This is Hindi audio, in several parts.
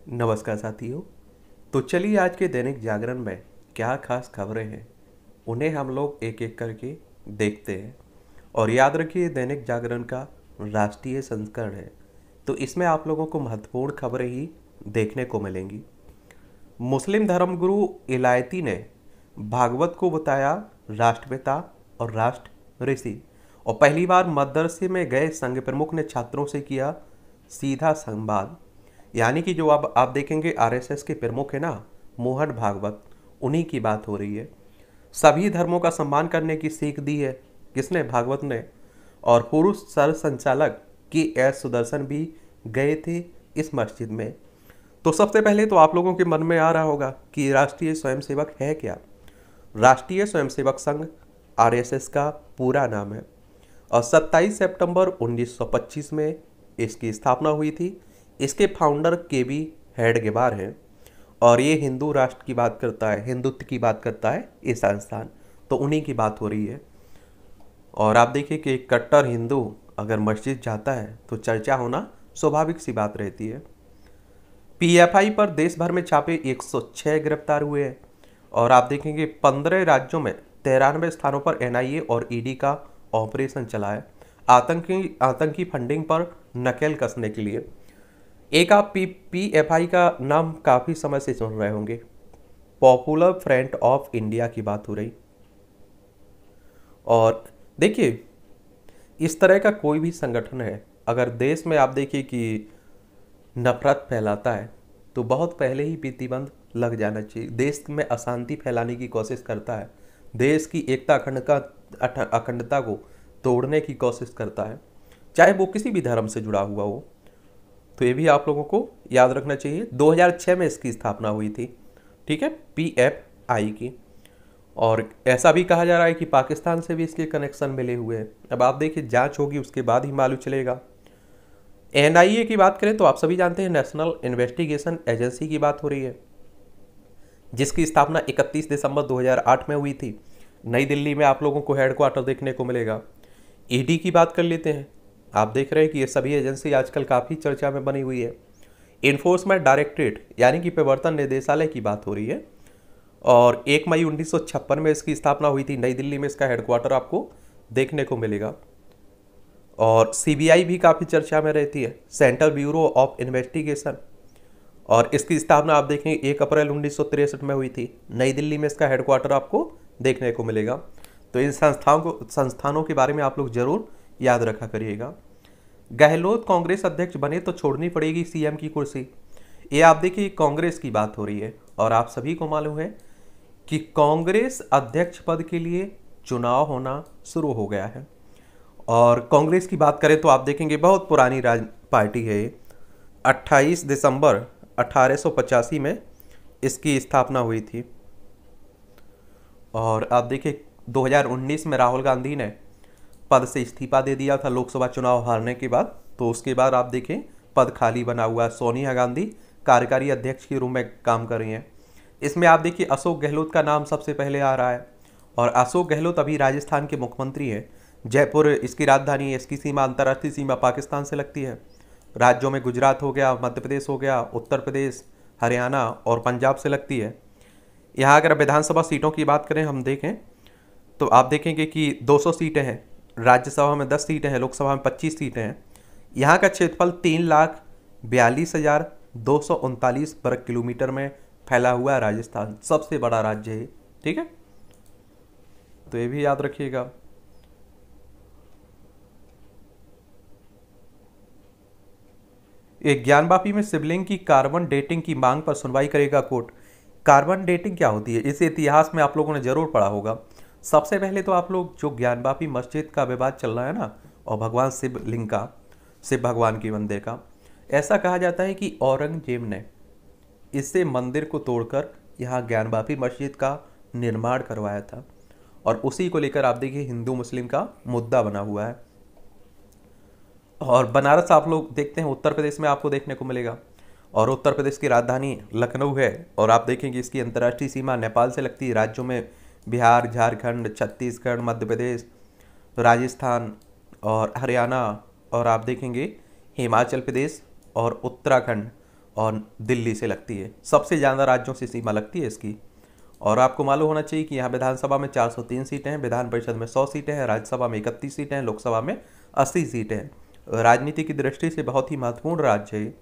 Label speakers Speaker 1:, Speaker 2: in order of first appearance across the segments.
Speaker 1: नमस्कार साथियों। तो चलिए आज के दैनिक जागरण में क्या खास खबरें हैं उन्हें हम लोग एक एक करके देखते हैं। और याद रखिए दैनिक जागरण का राष्ट्रीय संस्करण है, तो इसमें आप लोगों को महत्वपूर्ण खबरें ही देखने को मिलेंगी। मुस्लिम धर्मगुरु इलायती ने भागवत को बताया राष्ट्रपिता और राष्ट्र ऋषि। और पहली बार मदरसे में गए संघ प्रमुख ने छात्रों से किया सीधा संवाद। यानी कि जो अब आप देखेंगे आरएसएस के प्रमुख है ना, मोहन भागवत, उन्हीं की बात हो रही है। सभी धर्मों का सम्मान करने की सीख दी है किसने? भागवत ने। और पुरुष सर संचालक की एस सुदर्शन भी गए थे इस मस्जिद में। तो सबसे पहले तो आप लोगों के मन में आ रहा होगा कि राष्ट्रीय स्वयंसेवक है क्या। राष्ट्रीय स्वयंसेवक संघ आरएसएस का पूरा नाम है और 27 सितंबर 1925 में इसकी स्थापना हुई थी। इसके फाउंडर केबी हेडगेवार हैं और ये हिंदू राष्ट्र की बात करता है, हिंदुत्व की बात करता है ये संस्थान, तो उन्हीं की बात हो रही है। और आप देखिए कि एक कट्टर हिंदू अगर मस्जिद जाता है तो चर्चा होना स्वाभाविक सी बात रहती है। पीएफआई पर देश भर में छापे 106 गिरफ्तार हुए हैं और आप देखेंगे 15 राज्यों में 93 स्थानों पर एनआईए और ईडी का ऑपरेशन चला है आतंकी फंडिंग पर नकेल कसने के लिए। एक आप पीएफआई का नाम काफ़ी समय से सुन रहे होंगे, पॉपुलर फ्रंट ऑफ इंडिया की बात हो रही। और देखिए इस तरह का कोई भी संगठन है अगर देश में आप देखिए कि नफरत फैलाता है तो बहुत पहले ही प्रतिबंध लग जाना चाहिए। देश में अशांति फैलाने की कोशिश करता है, देश की एकता अखंडता को तोड़ने की कोशिश करता है, चाहे वो किसी भी धर्म से जुड़ा हुआ हो। तो ये भी आप लोगों को याद रखना चाहिए। 2006 में इसकी स्थापना हुई थी, ठीक है, पीएफआई की। और ऐसा भी कहा जा रहा है कि पाकिस्तान से भी इसके कनेक्शन मिले हुए हैं। अब आप देखिए जांच होगी उसके बाद ही मालूम चलेगा। एनआईए की बात करें तो आप सभी जानते हैं नेशनल इन्वेस्टिगेशन एजेंसी की बात हो रही है, जिसकी स्थापना 31 दिसंबर 2008 में हुई थी। नई दिल्ली में आप लोगों को हेडक्वार्टर देखने को मिलेगा। ईडी की बात कर लेते हैं। आप देख रहे हैं कि ये सभी एजेंसी आजकल काफ़ी चर्चा में बनी हुई है। इन्फोर्समेंट डायरेक्टरेट यानी कि प्रवर्तन निदेशालय की बात हो रही है और 1 मई 1956 में इसकी स्थापना हुई थी। नई दिल्ली में इसका हेडक्वार्टर आपको देखने को मिलेगा। और सीबीआई भी काफ़ी चर्चा में रहती है, सेंट्रल ब्यूरो ऑफ इन्वेस्टिगेशन। और इसकी स्थापना आप देखेंगे 1 अप्रैल 1963 में हुई थी। नई दिल्ली में इसका हेडक्वार्टर आपको देखने को मिलेगा। तो इन संस्थानों के बारे में आप लोग जरूर याद रखा करिएगा। गहलोत कांग्रेस अध्यक्ष बने तो छोड़नी पड़ेगी सीएम की कुर्सी। ये आप देखिए कांग्रेस की बात हो रही है और आप सभी को मालूम है कि कांग्रेस अध्यक्ष पद के लिए चुनाव होना शुरू हो गया है। और कांग्रेस की बात करें तो आप देखेंगे बहुत पुरानी पार्टी है ये। 28 दिसंबर 1885 में इसकी स्थापना हुई थी। और आप देखिए 2019 में राहुल गांधी ने पद से इस्तीफा दे दिया था लोकसभा चुनाव हारने के बाद। तो उसके बाद आप देखें पद खाली बना हुआ है। सोनिया गांधी कार्यकारी अध्यक्ष के रूप में काम कर रही हैं। इसमें आप देखिए अशोक गहलोत का नाम सबसे पहले आ रहा है और अशोक गहलोत अभी राजस्थान के मुख्यमंत्री हैं। जयपुर इसकी राजधानी है। इसकी सीमा अंतर्राष्ट्रीय सीमा पाकिस्तान से लगती है। राज्यों में गुजरात हो गया, मध्य प्रदेश हो गया, उत्तर प्रदेश, हरियाणा और पंजाब से लगती है। यहाँ अगर विधानसभा सीटों की बात करें हम देखें तो आप देखेंगे कि 200 सीटें हैं, राज्यसभा में 10 सीटें हैं, लोकसभा में 25 सीटें हैं। यहाँ का क्षेत्रफल 3,42,239 वर्ग किलोमीटर में फैला हुआ है। राजस्थान सबसे बड़ा राज्य है, ठीक है, तो ये भी याद रखिएगा। एक ज्ञानवापी में शिवलिंग की कार्बन डेटिंग की मांग पर सुनवाई करेगा कोर्ट। कार्बन डेटिंग क्या होती है इस इतिहास में आप लोगों ने जरूर पढ़ा होगा। सबसे पहले तो आप लोग जो ज्ञानवापी मस्जिद का विवाद चल रहा है ना, और भगवान शिवलिंग का, शिव भगवान के मंदिर का, ऐसा कहा जाता है कि औरंगजेब ने इससे मंदिर को तोड़कर यहाँ ज्ञानवापी मस्जिद का निर्माण करवाया था। और उसी को लेकर आप देखिए हिंदू मुस्लिम का मुद्दा बना हुआ है। और बनारस आप लोग देखते हैं उत्तर प्रदेश में आपको देखने को मिलेगा और उत्तर प्रदेश की राजधानी लखनऊ है। और आप देखेंगे इसकी अंतर्राष्ट्रीय सीमा नेपाल से लगती है। राज्यों में बिहार, झारखंड, छत्तीसगढ़, मध्य प्रदेश, राजस्थान और हरियाणा, और आप देखेंगे हिमाचल प्रदेश और उत्तराखंड और दिल्ली से लगती है। सबसे ज़्यादा राज्यों से सीमा लगती है इसकी। और आपको मालूम होना चाहिए कि यहाँ विधानसभा में 403 सीटें हैं, विधान परिषद में 100 सीटें हैं, राज्यसभा में 31 सीटें हैं, लोकसभा में 80 सीटें हैं। राजनीति की दृष्टि से बहुत ही महत्वपूर्ण राज्य है।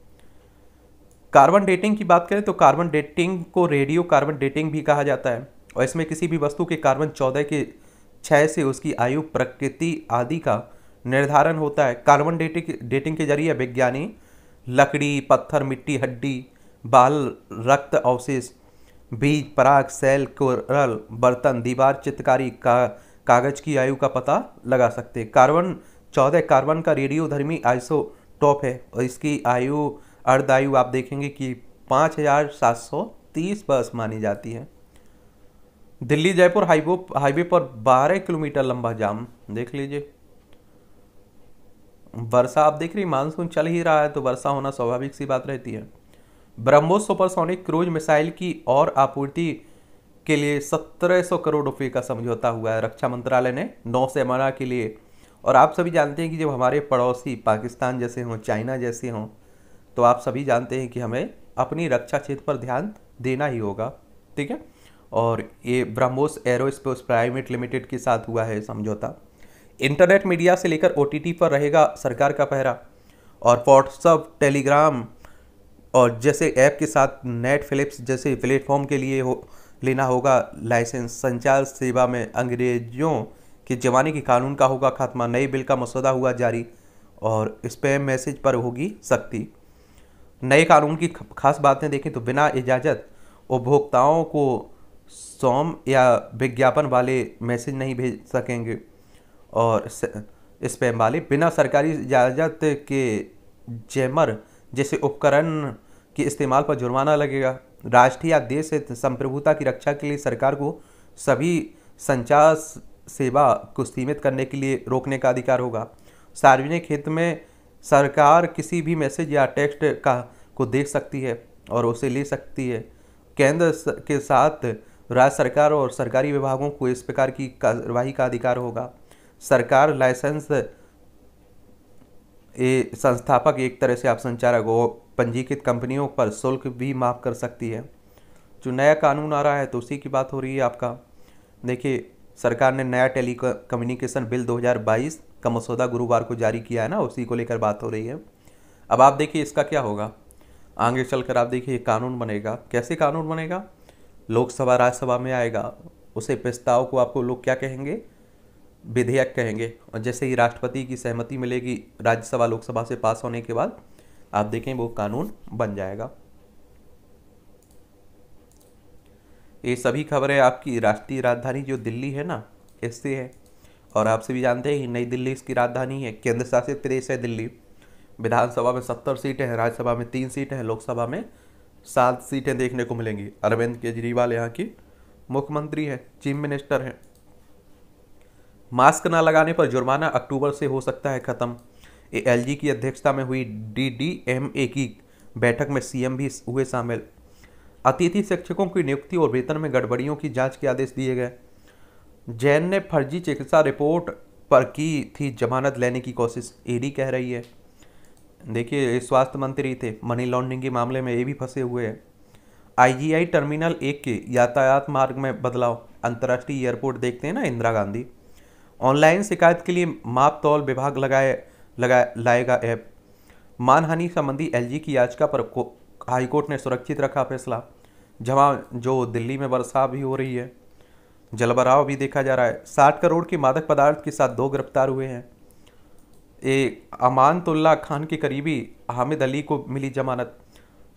Speaker 1: कार्बन डेटिंग की बात करें तो कार्बन डेटिंग को रेडियो कार्बन डेटिंग भी कहा जाता है, और इसमें किसी भी वस्तु के कार्बन 14 के क्षय से उसकी आयु, प्रकृति आदि का निर्धारण होता है। कार्बन डेटिंग के जरिए विज्ञानी लकड़ी, पत्थर, मिट्टी, हड्डी, बाल, रक्त अवशेष, बीज, पराग, सेल, कोरल, बर्तन, दीवार, चित्रकारी, कागज की आयु का पता लगा सकते हैं। कार्बन 14 कार्बन का रेडियोधर्मी आइसोटॉप है और इसकी आयु, अर्ध आयु आप देखेंगे कि 5730 वर्ष मानी जाती है। दिल्ली जयपुर हाईवे पर 12 किलोमीटर लंबा जाम, देख लीजिए। वर्षा आप देख रही, मानसून चल ही रहा है तो वर्षा होना स्वाभाविक सी बात रहती है। ब्रह्मोस सुपरसोनिक क्रूज मिसाइल की और आपूर्ति के लिए 1700 करोड़ रुपए का समझौता हुआ है रक्षा मंत्रालय ने नौसेना के लिए। और आप सभी जानते हैं कि जब हमारे पड़ोसी पाकिस्तान जैसे हों, चाइना जैसे हों, तो आप सभी जानते हैं कि हमें अपनी रक्षा क्षेत्र पर ध्यान देना ही होगा, ठीक है। और ये ब्रह्मोस एरोस्पेस प्राइवेट लिमिटेड के साथ हुआ है समझौता। इंटरनेट मीडिया से लेकर OTT पर रहेगा सरकार का पहरा, और व्हाट्सएप, टेलीग्राम और जैसे ऐप के साथ नेटफ्लिक्स जैसे प्लेटफॉर्म के लिए लेना होगा लाइसेंस। संचार सेवा में अंग्रेजों के जमाने के कानून का होगा खात्मा। नए बिल का मसौदा हुआ जारी, और स्पैम मैसेज पर होगी सख्ती। नए कानून की खास बातें देखें तो बिना इजाज़त उपभोक्ताओं को स्पैम या विज्ञापन वाले मैसेज नहीं भेज सकेंगे, और स्पैम वाले बिना सरकारी इजाज़त के जैमर जैसे उपकरण के इस्तेमाल पर जुर्माना लगेगा। राष्ट्रीय या देश से संप्रभुता की रक्षा के लिए सरकार को सभी संचार सेवा को सीमित करने के लिए रोकने का अधिकार होगा। सार्वजनिक हित में सरकार किसी भी मैसेज या टेक्स्ट को देख सकती है और उसे ले सकती है। केंद्र के साथ राज्य सरकार और सरकारी विभागों को इस प्रकार की कार्रवाई का अधिकार होगा। सरकार लाइसेंस संस्थापक एक तरह से आप संचारक और पंजीकृत कंपनियों पर शुल्क भी माफ कर सकती है। जो नया कानून आ रहा है तो उसी की बात हो रही है आपका। देखिए, सरकार ने नया टेलीकम्युनिकेशन बिल 2022 का मसौदा गुरुवार को जारी किया है ना, उसी को लेकर बात हो रही है। अब आप देखिए इसका क्या होगा आगे चलकर। आप देखिए कानून बनेगा, कैसे कानून बनेगा? लोकसभा राज्यसभा में आएगा, उसे प्रस्ताव को आपको लोग क्या कहेंगे? विधेयक कहेंगे। और जैसे ही राष्ट्रपति की सहमति मिलेगी राज्यसभा लोकसभा से पास होने के बाद, आप देखें वो कानून बन जाएगा। ये सभी खबरें आपकी राष्ट्रीय राजधानी जो दिल्ली है ना, इससे है। और आपसे भी जानते हैं कि नई दिल्ली इसकी राजधानी है। केंद्र शासित प्रदेश है दिल्ली। विधानसभा में 70 सीटें हैं, राज्यसभा में 3 सीटें हैं, लोकसभा में 7 सीटें देखने को मिलेंगी। अरविंद केजरीवाल यहाँ की मुख्यमंत्री है, चीफ मिनिस्टर हैं। मास्क न लगाने पर जुर्माना अक्टूबर से हो सकता है खत्म। LG की अध्यक्षता में हुई DDMA की बैठक में CM भी हुए शामिल। अतिथि शिक्षकों की नियुक्ति और वेतन में गड़बड़ियों की जांच के आदेश दिए गए। जैन ने फर्जी चिकित्सा रिपोर्ट पर की थी जमानत लेने की कोशिश, ED कह रही है। देखिए, स्वास्थ्य मंत्री थे, मनी लॉन्ड्रिंग के मामले में ये भी फंसे हुए हैं। IGI टर्मिनल 1 के यातायात मार्ग में बदलाव। अंतर्राष्ट्रीय एयरपोर्ट देखते हैं ना, इंदिरा गांधी। ऑनलाइन शिकायत के लिए माप तौल विभाग लाएगा ऐप। मानहानि संबंधी LG की याचिका पर हाईकोर्ट ने सुरक्षित रखा फैसला। जहाँ जो दिल्ली में वर्षा भी हो रही है, जलभराव भी देखा जा रहा है। 60 करोड़ के मादक पदार्थ के साथ 2 गिरफ्तार हुए हैं। अमानतुल्लाह खान के करीबी हामिद अली को मिली जमानत।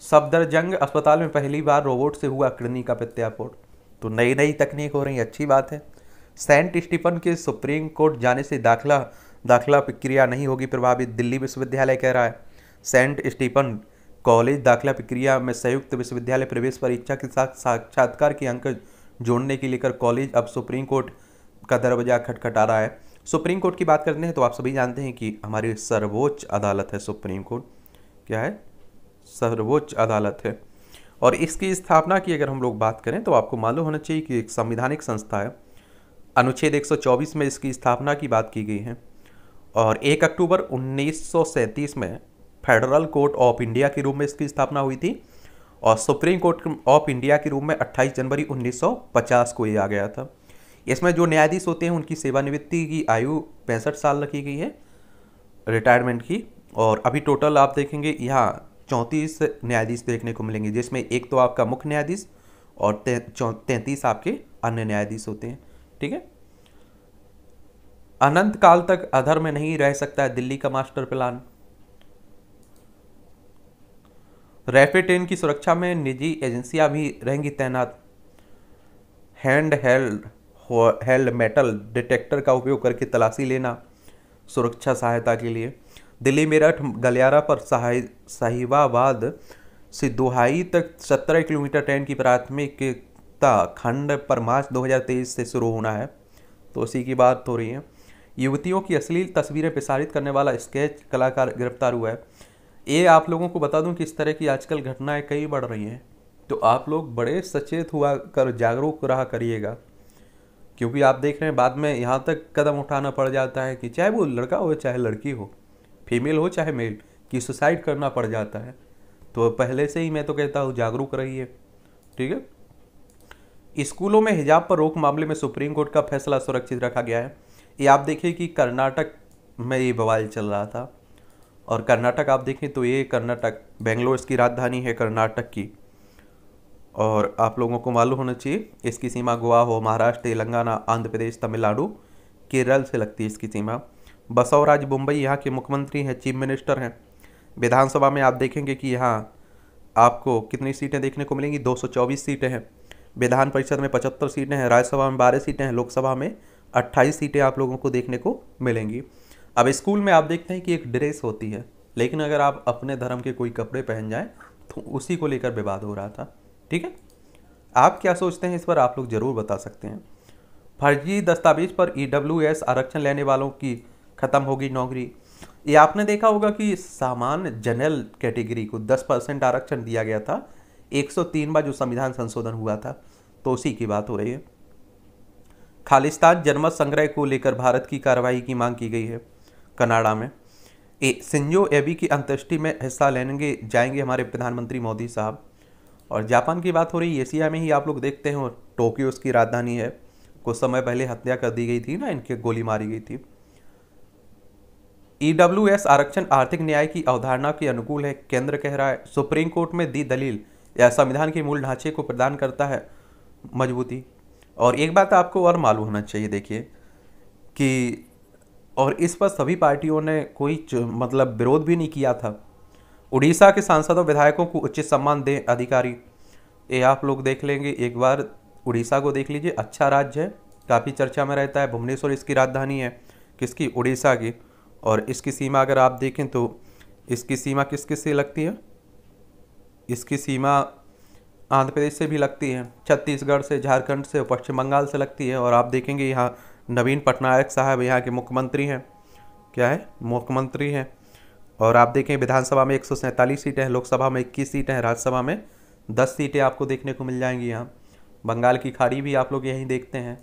Speaker 1: सफदरजंग अस्पताल में पहली बार रोबोट से हुआ किडनी का प्रत्यारोपण। तो नई तकनीक हो रही है, अच्छी बात है। सेंट स्टीफन के सुप्रीम कोर्ट जाने से दाखिला प्रक्रिया नहीं होगी प्रभावित, दिल्ली विश्वविद्यालय कह रहा है। सेंट स्टीफन कॉलेज दाखिला प्रक्रिया में संयुक्त विश्वविद्यालय प्रवेश परीक्षा के साथ साक्षात्कार के अंक जोड़ने के लेकर कॉलेज अब सुप्रीम कोर्ट का दरवाजा खटखटा रहा है। सुप्रीम कोर्ट की बात करते हैं तो आप सभी जानते हैं कि हमारी सर्वोच्च अदालत है सुप्रीम कोर्ट। क्या है? सर्वोच्च अदालत है। और इसकी स्थापना की अगर हम लोग बात करें तो आपको मालूम होना चाहिए कि एक संवैधानिक संस्था है। अनुच्छेद 124 में इसकी स्थापना की बात की गई है। और 1 अक्टूबर 1937 में फेडरल कोर्ट ऑफ इंडिया के रूप में इसकी स्थापना हुई थी और सुप्रीम कोर्ट ऑफ इंडिया के रूप में 28 जनवरी 1950 को ये आ गया था। इसमें जो न्यायाधीश होते हैं उनकी सेवानिवृत्ति की आयु 65 साल रखी गई है रिटायरमेंट की। और अभी टोटल आप देखेंगे यहाँ 34 न्यायाधीश देखने को मिलेंगे, जिसमें एक तो आपका मुख्य न्यायाधीश और 33 आपके अन्य न्यायाधीश होते हैं। ठीक है। अनंत काल तक अधर्म में नहीं रह सकता है दिल्ली का मास्टर प्लान। रैपिड ट्रेन की सुरक्षा में निजी एजेंसियां भी रहेंगी तैनात। हैंड हेल्ड मेटल डिटेक्टर का उपयोग करके तलाशी लेना सुरक्षा सहायता के लिए। दिल्ली मेरठ गलियारा पर साहिबाबाद से दोहाई तक 17 किलोमीटर ट्रेन की प्राथमिकता खंड पर मार्च 2023 से शुरू होना है। तो उसी की बात हो रही है। युवतियों की अश्लील तस्वीरें प्रसारित करने वाला स्केच कलाकार गिरफ्तार हुआ है। ये आप लोगों को बता दूं कि इस तरह की आजकल घटनाएं कई बढ़ रही हैं, तो आप लोग बड़े सचेत हुआ कर जागरूक रहा करिएगा, क्योंकि आप देख रहे हैं बाद में यहाँ तक कदम उठाना पड़ जाता है कि चाहे वो लड़का हो चाहे लड़की हो, फीमेल हो चाहे मेल, कि सुसाइड करना पड़ जाता है। तो पहले से ही मैं तो कहता हूँ जागरूक रहिए। ठीक है। स्कूलों में हिजाब पर रोक मामले में सुप्रीम कोर्ट का फैसला सुरक्षित रखा गया है। ये आप देखिए कि कर्नाटक में ये बवाल चल रहा था, और कर्नाटक आप देखें तो ये कर्नाटक बेंगलोर इसकी राजधानी है कर्नाटक की, और आप लोगों को मालूम होना चाहिए इसकी सीमा गोवा हो, महाराष्ट्र, तेलंगाना, आंध्र प्रदेश, तमिलनाडु, केरल से लगती है इसकी सीमा। बसवराज मुंबई यहाँ के मुख्यमंत्री हैं, चीफ मिनिस्टर हैं। विधानसभा में आप देखेंगे कि यहाँ आपको कितनी सीटें देखने को मिलेंगी, 224 सीटें हैं। विधान परिषद में 75 सीटें हैं, राज्यसभा में 12 सीटें हैं, लोकसभा में 28 सीटें आप लोगों को देखने को मिलेंगी। अब स्कूल में आप देखते हैं कि एक ड्रेस होती है, लेकिन अगर आप अपने धर्म के कोई कपड़े पहन जाएं तो उसी को लेकर विवाद हो रहा था। ठीक है। आप क्या सोचते हैं इस पर आप लोग जरूर बता सकते हैं। फर्जी दस्तावेज पर EWS आरक्षण लेने वालों की खत्म होगी नौकरी। ये आपने देखा होगा कि सामान्य जनरल कैटेगरी को 10% आरक्षण दिया गया था 103 बार जो संविधान संशोधन हुआ था, तो उसी की बात हो रही है। खालिस्तान जनमत संग्रह को लेकर भारत की कार्रवाई की मांग की गई है कनाडा में। शिंजो एबे की अंत्येष्टि में हिस्सा लेने जाएंगे हमारे प्रधानमंत्री मोदी साहब। और जापान की बात हो रही है, एशिया में ही आप लोग देखते हैं, और टोक्यो उसकी राजधानी है। कुछ समय पहले हत्या कर दी गई थी ना, इनके गोली मारी गई थी। EWS आरक्षण आर्थिक न्याय की अवधारणा के अनुकूल है, केंद्र कह रहा है। सुप्रीम कोर्ट में दी दलील यह संविधान के मूल ढांचे को प्रदान करता है मजबूती। और एक बात आपको और मालूम होना चाहिए, देखिए कि और इस पर सभी पार्टियों ने कोई मतलब विरोध भी नहीं किया था। उड़ीसा के सांसदों विधायकों को उचित सम्मान दें अधिकारी। ये आप लोग देख लेंगे, एक बार उड़ीसा को देख लीजिए, अच्छा राज्य है, काफ़ी चर्चा में रहता है। भुवनेश्वर इसकी राजधानी है, किसकी, उड़ीसा की। और इसकी सीमा अगर आप देखें तो इसकी सीमा किस किस से लगती है, इसकी सीमा आंध्र प्रदेश से भी लगती है, छत्तीसगढ़ से, झारखंड से, पश्चिम बंगाल से लगती है। और आप देखेंगे यहाँ नवीन पटनायक साहब यहाँ के मुख्यमंत्री हैं, क्या है, मुख्यमंत्री हैं। और आप देखें विधानसभा में 147 सीटें हैं, लोकसभा में 21 सीटें हैं, राज्यसभा में 10 सीटें आपको देखने को मिल जाएंगी। यहाँ बंगाल की खाड़ी भी आप लोग यहीं देखते हैं,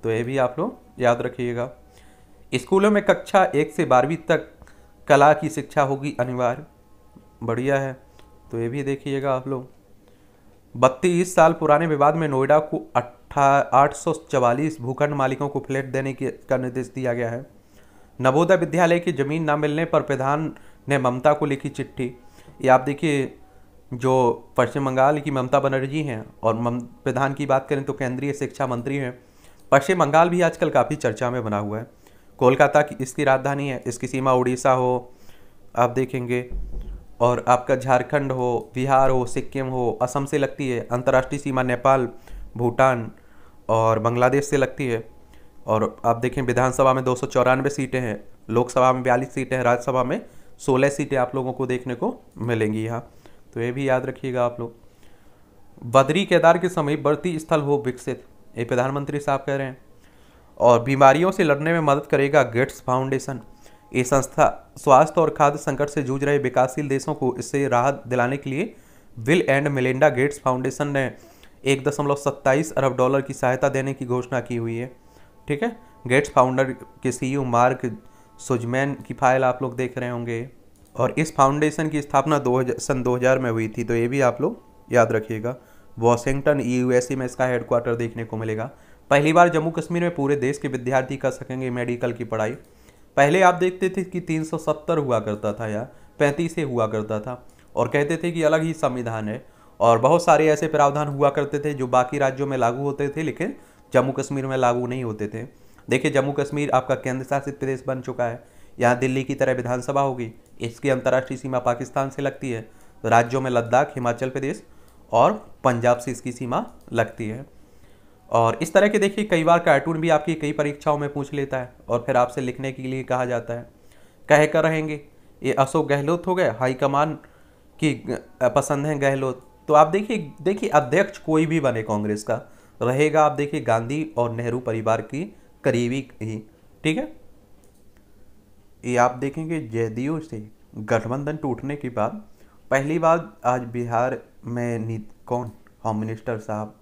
Speaker 1: तो ये भी आप लोग याद रखिएगा। स्कूलों में कक्षा 1 से 12वीं तक कला की शिक्षा होगी अनिवार्य, बढ़िया है, तो ये भी देखिएगा आप लोग। 32 साल पुराने विवाद में नोएडा को 844 भूखंड मालिकों को फ्लैट देने का निर्देश दिया गया है। नवोदय विद्यालय की जमीन न मिलने पर प्रधान ने ममता को लिखी चिट्ठी। ये आप देखिए, जो पश्चिम बंगाल की ममता बनर्जी हैं, और प्रधान की बात करें तो केंद्रीय शिक्षा मंत्री हैं। पश्चिम बंगाल भी आजकल काफ़ी चर्चा में बना हुआ है। कोलकाता की इसकी राजधानी है, इसकी सीमा उड़ीसा हो आप देखेंगे, और आपका झारखंड हो, बिहार हो, सिक्किम हो, असम से लगती है। अंतर्राष्ट्रीय सीमा नेपाल, भूटान और बांग्लादेश से लगती है। और आप देखें विधानसभा में 294 सीटें हैं, लोकसभा में 42 सीटें हैं, राज्यसभा में 16 सीटें आप लोगों को देखने को मिलेंगी यहाँ, तो ये भी याद रखिएगा आप लोग। बद्री केदार के समीप बढ़ती स्थल हो विकसित, ये प्रधानमंत्री साहब कह रहे हैं। और बीमारियों से लड़ने में मदद करेगा गेट्स फाउंडेशन। ये संस्था स्वास्थ्य और खाद्य संकट से जूझ रहे विकासशील देशों को इससे राहत दिलाने के लिए bill and Melinda Gates foundation ने 1.27 अरब डॉलर की सहायता देने की घोषणा की हुई है। ठीक है। गेट्स फाउंडर के CEO मार्क सुजमैन की फाइल आप लोग देख रहे होंगे, और इस फाउंडेशन की स्थापना सन 2000 में हुई थी, तो ये भी आप लोग याद रखिएगा। वॉशिंगटन यूएसए में इसका हेडक्वार्टर देखने को मिलेगा। पहली बार जम्मू कश्मीर में पूरे देश के विद्यार्थी कर सकेंगे मेडिकल की पढ़ाई। पहले आप देखते थे कि 370 हुआ करता था या 35 से हुआ करता था, और कहते थे कि अलग ही संविधान है, और बहुत सारे ऐसे प्रावधान हुआ करते थे जो बाकी राज्यों में लागू होते थे लेकिन जम्मू कश्मीर में लागू नहीं होते थे। देखिए, जम्मू कश्मीर आपका केंद्र शासित प्रदेश बन चुका है। यहाँ दिल्ली की तरह विधानसभा होगी। इसकी अंतर्राष्ट्रीय सीमा पाकिस्तान से लगती है। राज्यों में लद्दाख, हिमाचल प्रदेश और पंजाब से इसकी सीमा लगती है। और इस तरह के देखिए कई बार कार्टून भी आपकी कई परीक्षाओं में पूछ लेता है और फिर आपसे लिखने के लिए कहा जाता है। कह कर रहेंगे ये अशोक गहलोत हो गए, हाईकमान की पसंद है गहलोत। तो आप देखिए अध्यक्ष कोई भी बने कांग्रेस का रहेगा, आप देखिए गांधी और नेहरू परिवार की करीबी ही, ठीक है। ये आप देखेंगे जदयू से गठबंधन टूटने के बाद पहली बार आज बिहार में कौन होम मिनिस्टर साहब,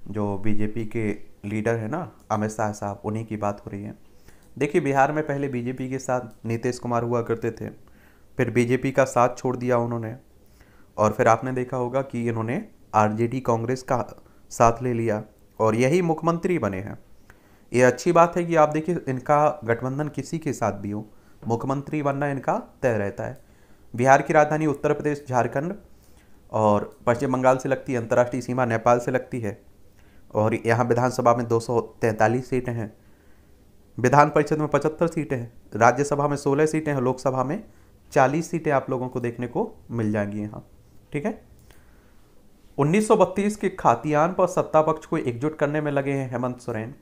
Speaker 1: जो बीजेपी के लीडर है ना अमित शाह साहब, उन्हीं की बात हो रही है। देखिए, बिहार में पहले बीजेपी के साथ नीतीश कुमार हुआ करते थे, फिर बीजेपी का साथ छोड़ दिया उन्होंने, और फिर आपने देखा होगा कि इन्होंने आरजेडी कांग्रेस का साथ ले लिया और यही मुख्यमंत्री बने हैं। ये अच्छी बात है कि आप देखिए इनका गठबंधन किसी के साथ भी हो, मुख्यमंत्री बनना इनका तय रहता है। बिहार की राजधानी उत्तर प्रदेश, झारखंड और पश्चिम बंगाल से लगती है। अंतर्राष्ट्रीय सीमा नेपाल से लगती है। और यहाँ विधानसभा में 243 सीटें हैं, विधान परिषद में 75 सीटें हैं, राज्यसभा में 16 सीटें हैं, लोकसभा में 40 सीटें आप लोगों को देखने को मिल जाएंगी यहाँ, ठीक है। 1932 के खातियान पर सत्ता पक्ष को एकजुट करने में लगे हैं हेमंत सोरेन।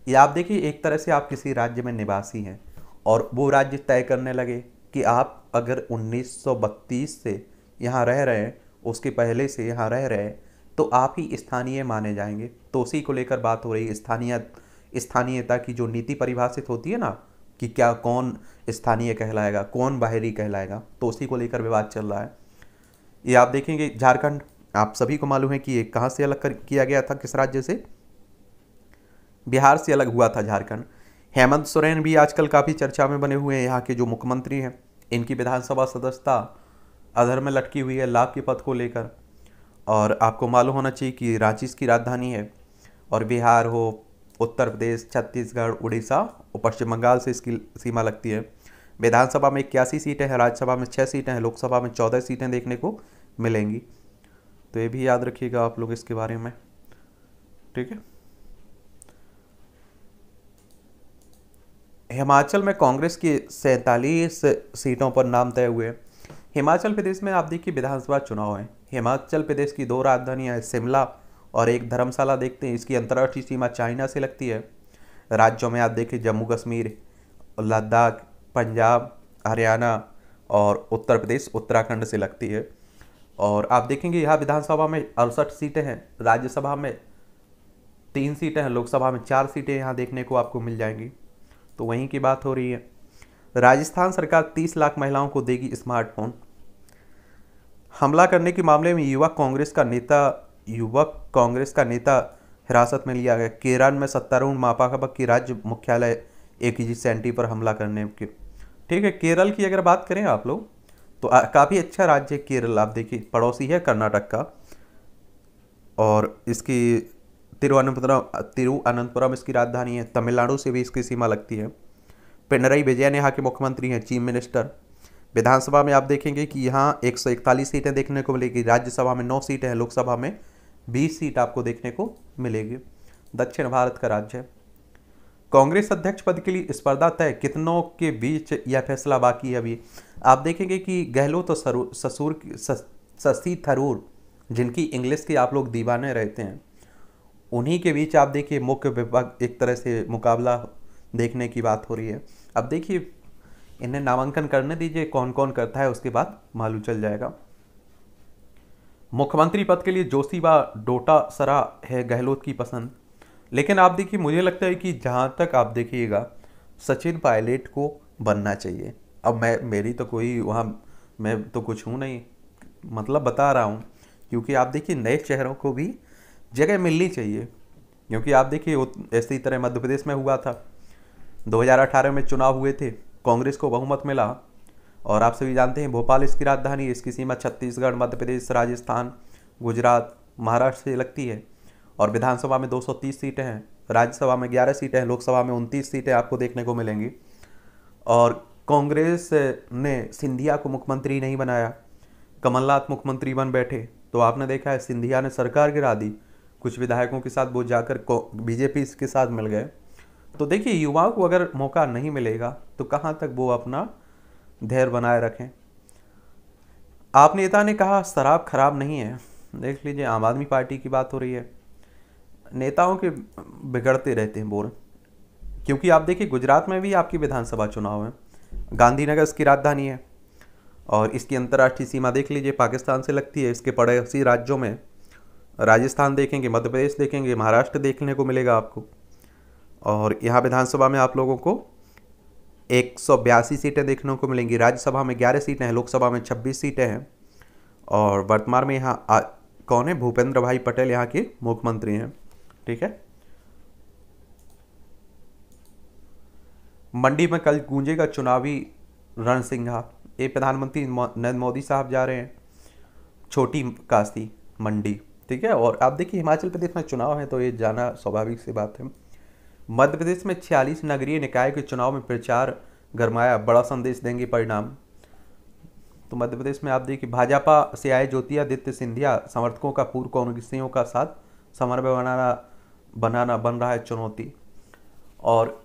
Speaker 1: ये आप देखिए एक तरह से आप किसी राज्य में निवासी हैं और वो राज्य तय करने लगे कि आप अगर 1932 से यहाँ रह रहे हैं, उसके पहले से यहाँ रह रहे हैं, तो आप ही स्थानीय माने जाएंगे। तो उसी को लेकर बात हो रही है। स्थानीयता की जो नीति परिभाषित होती है ना कि क्या कौन स्थानीय कहलाएगा, कौन बाहरी कहलाएगा, तो उसी को लेकर विवाद चल रहा है। ये आप देखेंगे झारखंड, आप सभी को मालूम है कि ये कहाँ से अलग किया गया था, किस राज्य से, बिहार से अलग हुआ था झारखंड। हेमंत सोरेन भी आजकल काफ़ी चर्चा में बने हुए हैं। यहाँ के जो मुख्यमंत्री हैं, इनकी विधानसभा सदस्यता अधर में लटकी हुई है लाभ के पद को लेकर। और आपको मालूम होना चाहिए कि रांची इसकी राजधानी है, और बिहार हो, उत्तर प्रदेश, छत्तीसगढ़, उड़ीसा और पश्चिम बंगाल से इसकी सीमा लगती है। विधानसभा में 81 सीटें हैं, राज्यसभा में 6 सीटें हैं, लोकसभा में 14 सीटें देखने को मिलेंगी। तो ये भी याद रखिएगा आप लोग इसके बारे में, ठीक है। हिमाचल में कांग्रेस की 47 सीटों पर नाम तय हुए। हिमाचल प्रदेश में आप देखिए विधानसभा चुनाव है। हिमाचल प्रदेश की 2 राजधानियां हैं, शिमला और एक धर्मशाला देखते हैं। इसकी अंतर्राष्ट्रीय सीमा चाइना से लगती है। राज्यों में आप देखिए जम्मू कश्मीर, लद्दाख, पंजाब, हरियाणा और उत्तर प्रदेश उत्तराखंड से लगती है। और आप देखेंगे यहाँ विधानसभा में 68 सीटें हैं, राज्यसभा में 3 सीटें हैं, लोकसभा में 4 सीटें यहाँ देखने को आपको मिल जाएंगी। तो वहीं की बात हो रही है। राजस्थान सरकार 30 लाख महिलाओं को देगी स्मार्टफोन। हमला करने के मामले में युवक कांग्रेस का नेता हिरासत में लिया गया। केरल में सत्तारूढ़ माकपा की राज्य मुख्यालय एकेजी सेंटी पर हमला करने के, ठीक है। केरल की अगर बात करें आप लोग तो काफ़ी अच्छा राज्य है केरल। आप देखिए पड़ोसी है कर्नाटक का, और इसकी तिरुवनंतपुरम इसकी राजधानी है। तमिलनाडु से भी इसकी सीमा लगती है। पिनरई विजयन यहाँ के मुख्यमंत्री हैं, चीफ मिनिस्टर। विधानसभा में आप देखेंगे कि यहाँ 141 सीटें देखने को मिलेगी। राज्यसभा में 9 सीटें हैं, लोकसभा में 20 सीट आपको देखने को मिलेगी। दक्षिण भारत का राज्य है। कांग्रेस अध्यक्ष पद के लिए स्पर्धा तय, कितनों के बीच यह फैसला बाकी है अभी। आप देखेंगे कि गहलोत और शशि थरूर, जिनकी इंग्लिश के आप लोग दीवाने रहते हैं, उन्हीं के बीच आप देखिए मुख्य विभाग एक तरह से मुकाबला देखने की बात हो रही है। अब देखिए इन्हें नामांकन करने दीजिए, कौन कौन करता है, उसके बाद मालूम चल जाएगा। मुख्यमंत्री पद के लिए जोशी व डोटासरा है गहलोत की पसंद। लेकिन आप देखिए मुझे लगता है कि जहाँ तक आप देखिएगा सचिन पायलट को बनना चाहिए। अब मेरी तो कोई वहाँ, मैं तो कुछ हूँ नहीं, मतलब बता रहा हूँ, क्योंकि आप देखिए नए चेहरों को भी जगह मिलनी चाहिए। क्योंकि आप देखिए ऐसी तरह मध्य प्रदेश में हुआ था, 2018 में चुनाव हुए थे, कांग्रेस को बहुमत मिला और आप सभी जानते हैं भोपाल इसकी राजधानी है। इसकी सीमा छत्तीसगढ़, मध्य प्रदेश, राजस्थान, गुजरात, महाराष्ट्र से लगती है। और विधानसभा में 230 सीटें हैं, राज्यसभा में 11 सीटें हैं, लोकसभा में 29 सीटें आपको देखने को मिलेंगी। और कांग्रेस ने सिंधिया को मुख्यमंत्री नहीं बनाया, कमलनाथ मुख्यमंत्री बन बैठे। तो आपने देखा है सिंधिया ने सरकार गिरा दी, कुछ विधायकों के साथ वो जाकर बीजेपी के साथ मिल गए। तो देखिए, युवाओं को अगर मौका नहीं मिलेगा तो कहाँ तक वो अपना धैर्य बनाए रखें। आप नेता ने कहा शराब खराब नहीं है। देख लीजिए, आम आदमी पार्टी की बात हो रही है। नेताओं के बिगड़ते रहते हैं बोल, क्योंकि आप देखिए गुजरात में भी आपकी विधानसभा चुनाव है, गांधीनगर इसकी राजधानी है और इसकी अंतर्राष्ट्रीय सीमा देख लीजिए पाकिस्तान से लगती है। इसके पड़ोसी राज्यों में राजस्थान देखेंगे, मध्य प्रदेश देखेंगे, महाराष्ट्र देखने को मिलेगा आपको। और यहाँ विधानसभा में आप लोगों को 182 सीटें देखने को मिलेंगी, राज्यसभा में 11 सीटें हैं, लोकसभा में 26 सीटें हैं। और वर्तमान में यहाँ कौन है? भूपेंद्र भाई पटेल यहाँ के मुख्यमंत्री हैं। ठीक है। मंडी में कल गूंजेगा चुनावी रणसिंघा। ये प्रधानमंत्री नरेंद्र मोदी साहब जा रहे हैं छोटी काशी मंडी। ठीक है। और आप देखिए हिमाचल प्रदेश में चुनाव है तो ये जाना स्वाभाविक सी बात है। मध्य प्रदेश में 46 नगरीय निकाय के चुनाव में प्रचार गरमाया, बड़ा संदेश देंगे परिणाम। तो मध्य प्रदेश में आप देखिए भाजपा से आए ज्योतिरादित्य सिंधिया समर्थकों का पूर्व कांग्रेसियों का साथ समन्वय बनाना बन रहा है चुनौती। और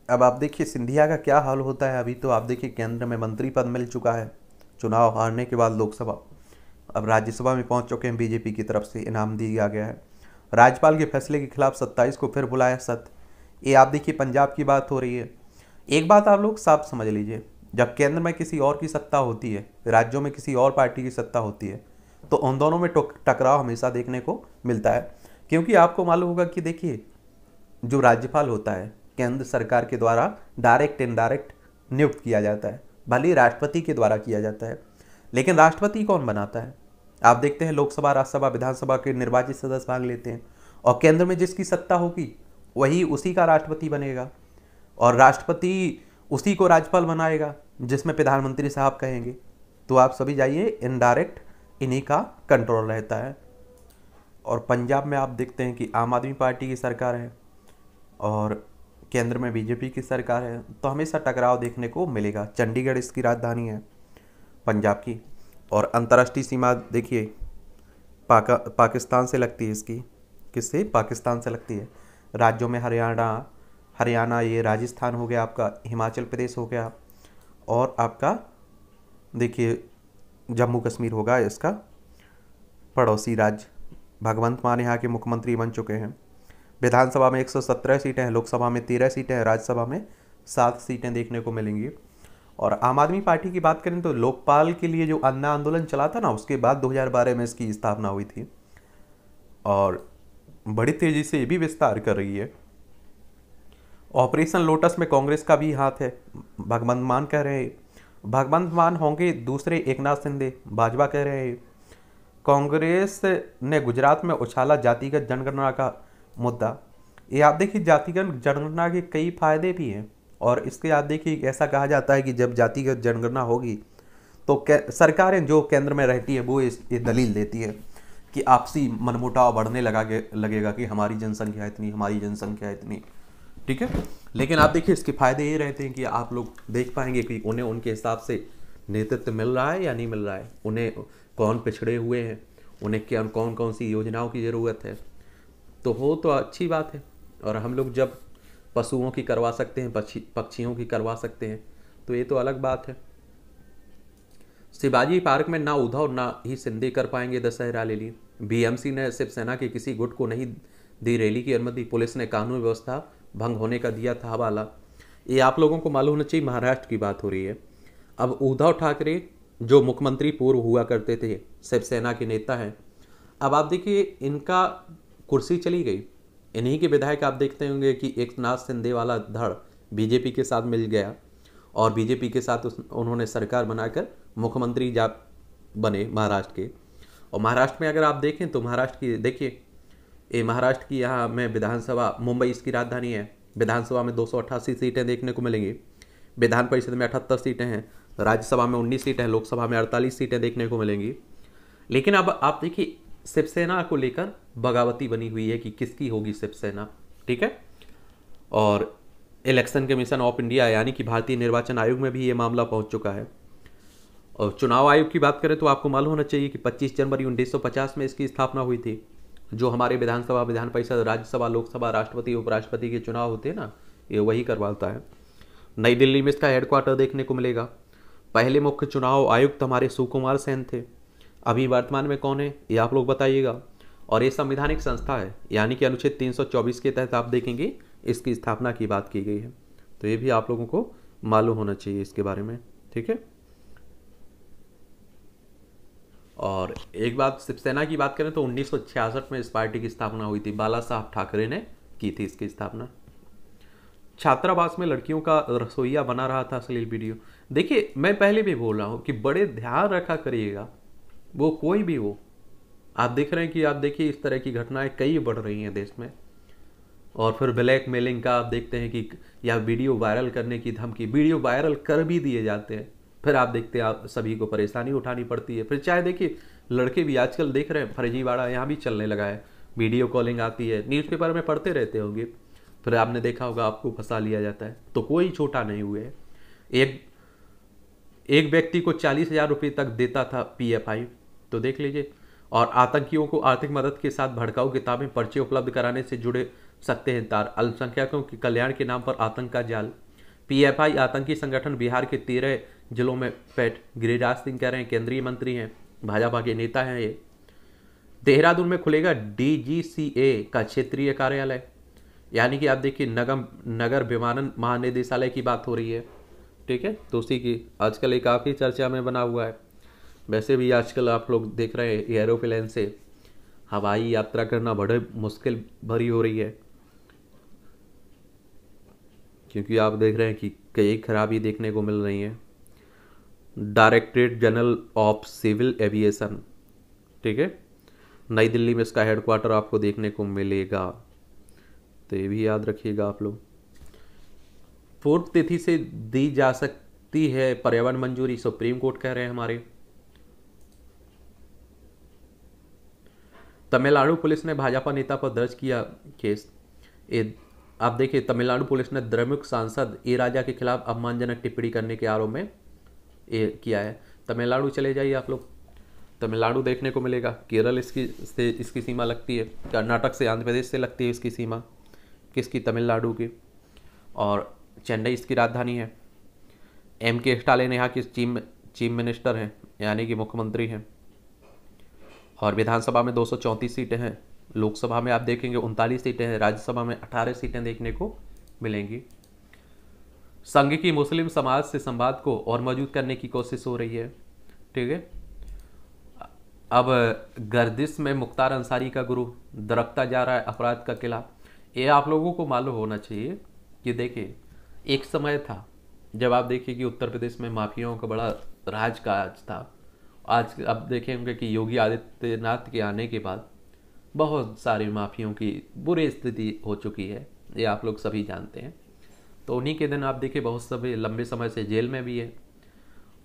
Speaker 1: अब आप देखिए सिंधिया का क्या हाल होता है। अभी तो आप देखिए केंद्र में मंत्री पद मिल चुका है, चुनाव हारने के बाद लोकसभा, अब राज्यसभा में पहुंच चुके हैं, बीजेपी की तरफ से इनाम दिया गया है। राज्यपाल के फैसले के खिलाफ 27 को फिर बुलाया सत्र। ये आप देखिए पंजाब की बात हो रही है। एक बात आप लोग साफ समझ लीजिए, जब केंद्र में किसी और की सत्ता होती है, राज्यों में किसी और पार्टी की सत्ता होती है, तो उन दोनों में टकराव हमेशा देखने को मिलता है। क्योंकि आपको मालूम होगा कि देखिए जो राज्यपाल होता है केंद्र सरकार के द्वारा डायरेक्ट इनडायरेक्ट नियुक्त किया जाता है, भले ही राष्ट्रपति के द्वारा किया जाता है, लेकिन राष्ट्रपति कौन बनाता है? आप देखते हैं लोकसभा, राज्यसभा, विधानसभा के निर्वाचित सदस्य भाग लेते हैं और केंद्र में जिसकी सत्ता होगी वही उसी का राष्ट्रपति बनेगा और राष्ट्रपति उसी को राज्यपाल बनाएगा जिसमें प्रधानमंत्री साहब कहेंगे। तो आप सभी जाइए, इनडायरेक्ट इन्हीं का कंट्रोल रहता है। और पंजाब में आप देखते हैं कि आम आदमी पार्टी की सरकार है और केंद्र में बीजेपी की सरकार है, तो हमेशा टकराव देखने को मिलेगा। चंडीगढ़ इसकी राजधानी है पंजाब की। और अंतर्राष्ट्रीय सीमा देखिए पाकिस्तान से लगती है इसकी। किससे? पाकिस्तान से लगती है। राज्यों में हरियाणा ये राजस्थान हो गया आपका, हिमाचल प्रदेश हो गया और आपका देखिए जम्मू कश्मीर होगा इसका पड़ोसी राज्य। भगवंत मान यहाँ के मुख्यमंत्री बन चुके हैं। विधानसभा में 117 सीटें हैं, लोकसभा में 13 सीटें हैं, राज्यसभा में 7 सीटें देखने को मिलेंगी। और आम आदमी पार्टी की बात करें तो लोकपाल के लिए जो अन्ना आंदोलन चला था ना, उसके बाद 2012 में इसकी स्थापना हुई थी और बड़ी तेजी से ये भी विस्तार कर रही है। ऑपरेशन लोटस में कांग्रेस का भी हाथ है, भगवंत मान कह रहे हैं। भगवंत मान होंगे दूसरे एकनाथ शिंदे, भाजपा कह रहे हैं। कांग्रेस ने गुजरात में उछाला जातिगत जनगणना का मुद्दा। ये आप देखिए जातिगत जनगणना के कई फायदे भी हैं और इसके आप देखिए ऐसा कहा जाता है कि जब जातिगत जनगणना होगी तो सरकारें जो केंद्र में रहती है वो ये दलील देती है कि आपसी मनमुटाव बढ़ने लगेगा कि हमारी जनसंख्या इतनी, हमारी जनसंख्या इतनी। ठीक है। लेकिन आप देखिए इसके फायदे ये रहते हैं कि आप लोग देख पाएंगे कि उन्हें उनके हिसाब से नेतृत्व मिल रहा है या नहीं मिल रहा है, उन्हें कौन पिछड़े हुए हैं, उन्हें क्या कौन कौन सी योजनाओं की ज़रूरत है। तो हो तो अच्छी बात है। और हम लोग जब पशुओं की करवा सकते हैं, पक्षियों की करवा सकते हैं, तो ये तो अलग बात है। शिवाजी पार्क में ना उद्धव ना ही शिंदे कर पाएंगे दशहरा रैली। बीएमसी ने शिवसेना के किसी गुट को नहीं दी रैली की अनुमति, पुलिस ने कानून व्यवस्था भंग होने का दिया था हवाला। ये आप लोगों को मालूम होना चाहिए, महाराष्ट्र की बात हो रही है। अब उद्धव ठाकरे जो मुख्यमंत्री पूर्व हुआ करते थे, शिवसेना के नेता हैं, अब आप देखिए इनका कुर्सी चली गई। इन्हीं के विधायक आप देखते होंगे कि एकनाथ शिंदे वाला धड़ बीजेपी के साथ मिल गया और बीजेपी के साथ उन्होंने सरकार बनाकर मुख्यमंत्री बने महाराष्ट्र के। और महाराष्ट्र में अगर आप देखें तो महाराष्ट्र की देखिए, ये महाराष्ट्र की यहाँ में विधानसभा, मुंबई इसकी राजधानी है, विधानसभा में 288 सीटें देखने को मिलेंगी, विधान परिषद में 78 सीटें हैं, राज्यसभा में 19 सीटें, लोकसभा में 48 सीटें देखने को मिलेंगी। लेकिन अब आप देखिए शिवसेना को लेकर बगावती बनी हुई है कि किसकी होगी शिवसेना, ठीक है। और इलेक्शन कमीशन ऑफ इंडिया यानी कि भारतीय निर्वाचन आयोग में भी ये मामला पहुंच चुका है। और चुनाव आयोग की बात करें तो आपको मालूम होना चाहिए कि 25 जनवरी 1950 में इसकी स्थापना हुई थी। जो हमारे विधानसभा, विधान परिषद, राज्यसभा, लोकसभा, राष्ट्रपति, उपराष्ट्रपति के चुनाव होते हैं ना, ये वही करवाता है। नई दिल्ली में इसका हेडक्वार्टर देखने को मिलेगा। पहले मुख्य चुनाव आयुक्त हमारे सुकुमार सेन थे। अभी वर्तमान में कौन है ये आप लोग बताइएगा। और ये संवैधानिक संस्था है, यानी कि अनुच्छेद 324 के तहत आप देखेंगे इसकी स्थापना की बात की गई है। तो ये भी आप लोगों को मालूम होना चाहिए इसके बारे में, ठीक है। और एक बात शिवसेना की बात करें तो 1966 में इस पार्टी की स्थापना हुई थी। बाला साहब ठाकरे ने की थी इसकी स्थापना। छात्रावास में लड़कियों का रसोईया बना रहा था अश्लील वीडियो। देखिए मैं पहले भी बोल रहा हूँ कि बड़े ध्यान रखा करिएगा, वो कोई भी हो। आप देख रहे हैं कि आप देखिए इस तरह की घटनाएं कई बढ़ रही हैं देश में। और फिर ब्लैक मेलिंग का आप देखते हैं कि या वीडियो वायरल करने की धमकी, वीडियो वायरल कर भी दिए जाते हैं, फिर आप देखते हैं आप सभी को परेशानी उठानी पड़ती है। फिर चाहे देखिए लड़के भी आजकल देख रहे हैं फर्जीवाड़ा यहाँ भी चलने लगा है, वीडियो कॉलिंग आती है, न्यूज़पेपर में पढ़ते रहते होंगे, फिर आपने देखा होगा आपको फंसा लिया जाता है। तो कोई छोटा नहीं हुए है। एक व्यक्ति को 40,000 रुपये तक देता था PFI, तो देख लीजिए। और आतंकियों को आर्थिक मदद के साथ भड़काऊ किताबें, पर्चे उपलब्ध कराने से जुड़े सकते हैं तार। अल्पसंख्यकों के कल्याण के नाम पर आतंक का जाल। PFI आतंकी संगठन बिहार के 13 जिलों में पैठ। गिरिराज सिंह कह रहे हैं केंद्रीय मंत्री हैं, भाजपा के नेता हैं ये। देहरादून में खुलेगा DGCA का क्षेत्रीय कार्यालय, यानी कि आप देखिए नगर विमानन महानिदेशालय की बात हो रही है, ठीक है। तो उसी की आजकल ये काफ़ी चर्चा में बना हुआ है। वैसे भी आजकल आप लोग देख रहे हैं एरोप्लेन से हवाई यात्रा करना बड़े मुश्किल भरी हो रही है, क्योंकि आप देख रहे हैं कि कई खराबी देखने को मिल रही है। Directorate general of civil aviation, ठीक है, नई दिल्ली में इसका हेडक्वार्टर आपको देखने को मिलेगा। तो ये भी याद रखिएगा आप लोग। पूर्व तिथि से दी जा सकती है पर्यावरण मंजूरी, सुप्रीम कोर्ट कह रहे हैं हमारे। तमिलनाडु पुलिस ने भाजपा नेता पर दर्ज किया केस। आप देखिए तमिलनाडु पुलिस ने द्रमुक सांसद ए राजा के खिलाफ अपमानजनक टिप्पणी करने के आरोप में किया है। तमिलनाडु चले जाइए आप लोग, तमिलनाडु देखने को मिलेगा। केरल इसकी सीमा लगती है, कर्नाटक से आंध्र प्रदेश से लगती है इसकी सीमा, किसकी, तमिलनाडु की। और चेन्नई इसकी राजधानी है। MK स्टालिन यहाँ की चीफ मिनिस्टर हैं, यानी कि मुख्यमंत्री हैं। और विधानसभा में 234 सीटें हैं, लोकसभा में आप देखेंगे 39 सीटें हैं, राज्यसभा में 18 सीटें देखने को मिलेंगी। संघ की मुस्लिम समाज से संवाद को और मजबूत करने की कोशिश हो रही है, ठीक है। अब गर्दिश में मुख्तार अंसारी का गुरु दरकता जा रहा है अपराध का किला। ये आप लोगों को मालूम होना चाहिए कि देखिए एक समय था जब आप देखिए कि उत्तर प्रदेश में माफियाओं का बड़ा राज काज था। आज अब देखेंगे कि योगी आदित्यनाथ के आने के बाद बहुत सारे माफियों की बुरी स्थिति हो चुकी है, ये आप लोग सभी जानते हैं। तो उन्हीं के दिन आप देखिए बहुत सभी लंबे समय से जेल में भी है।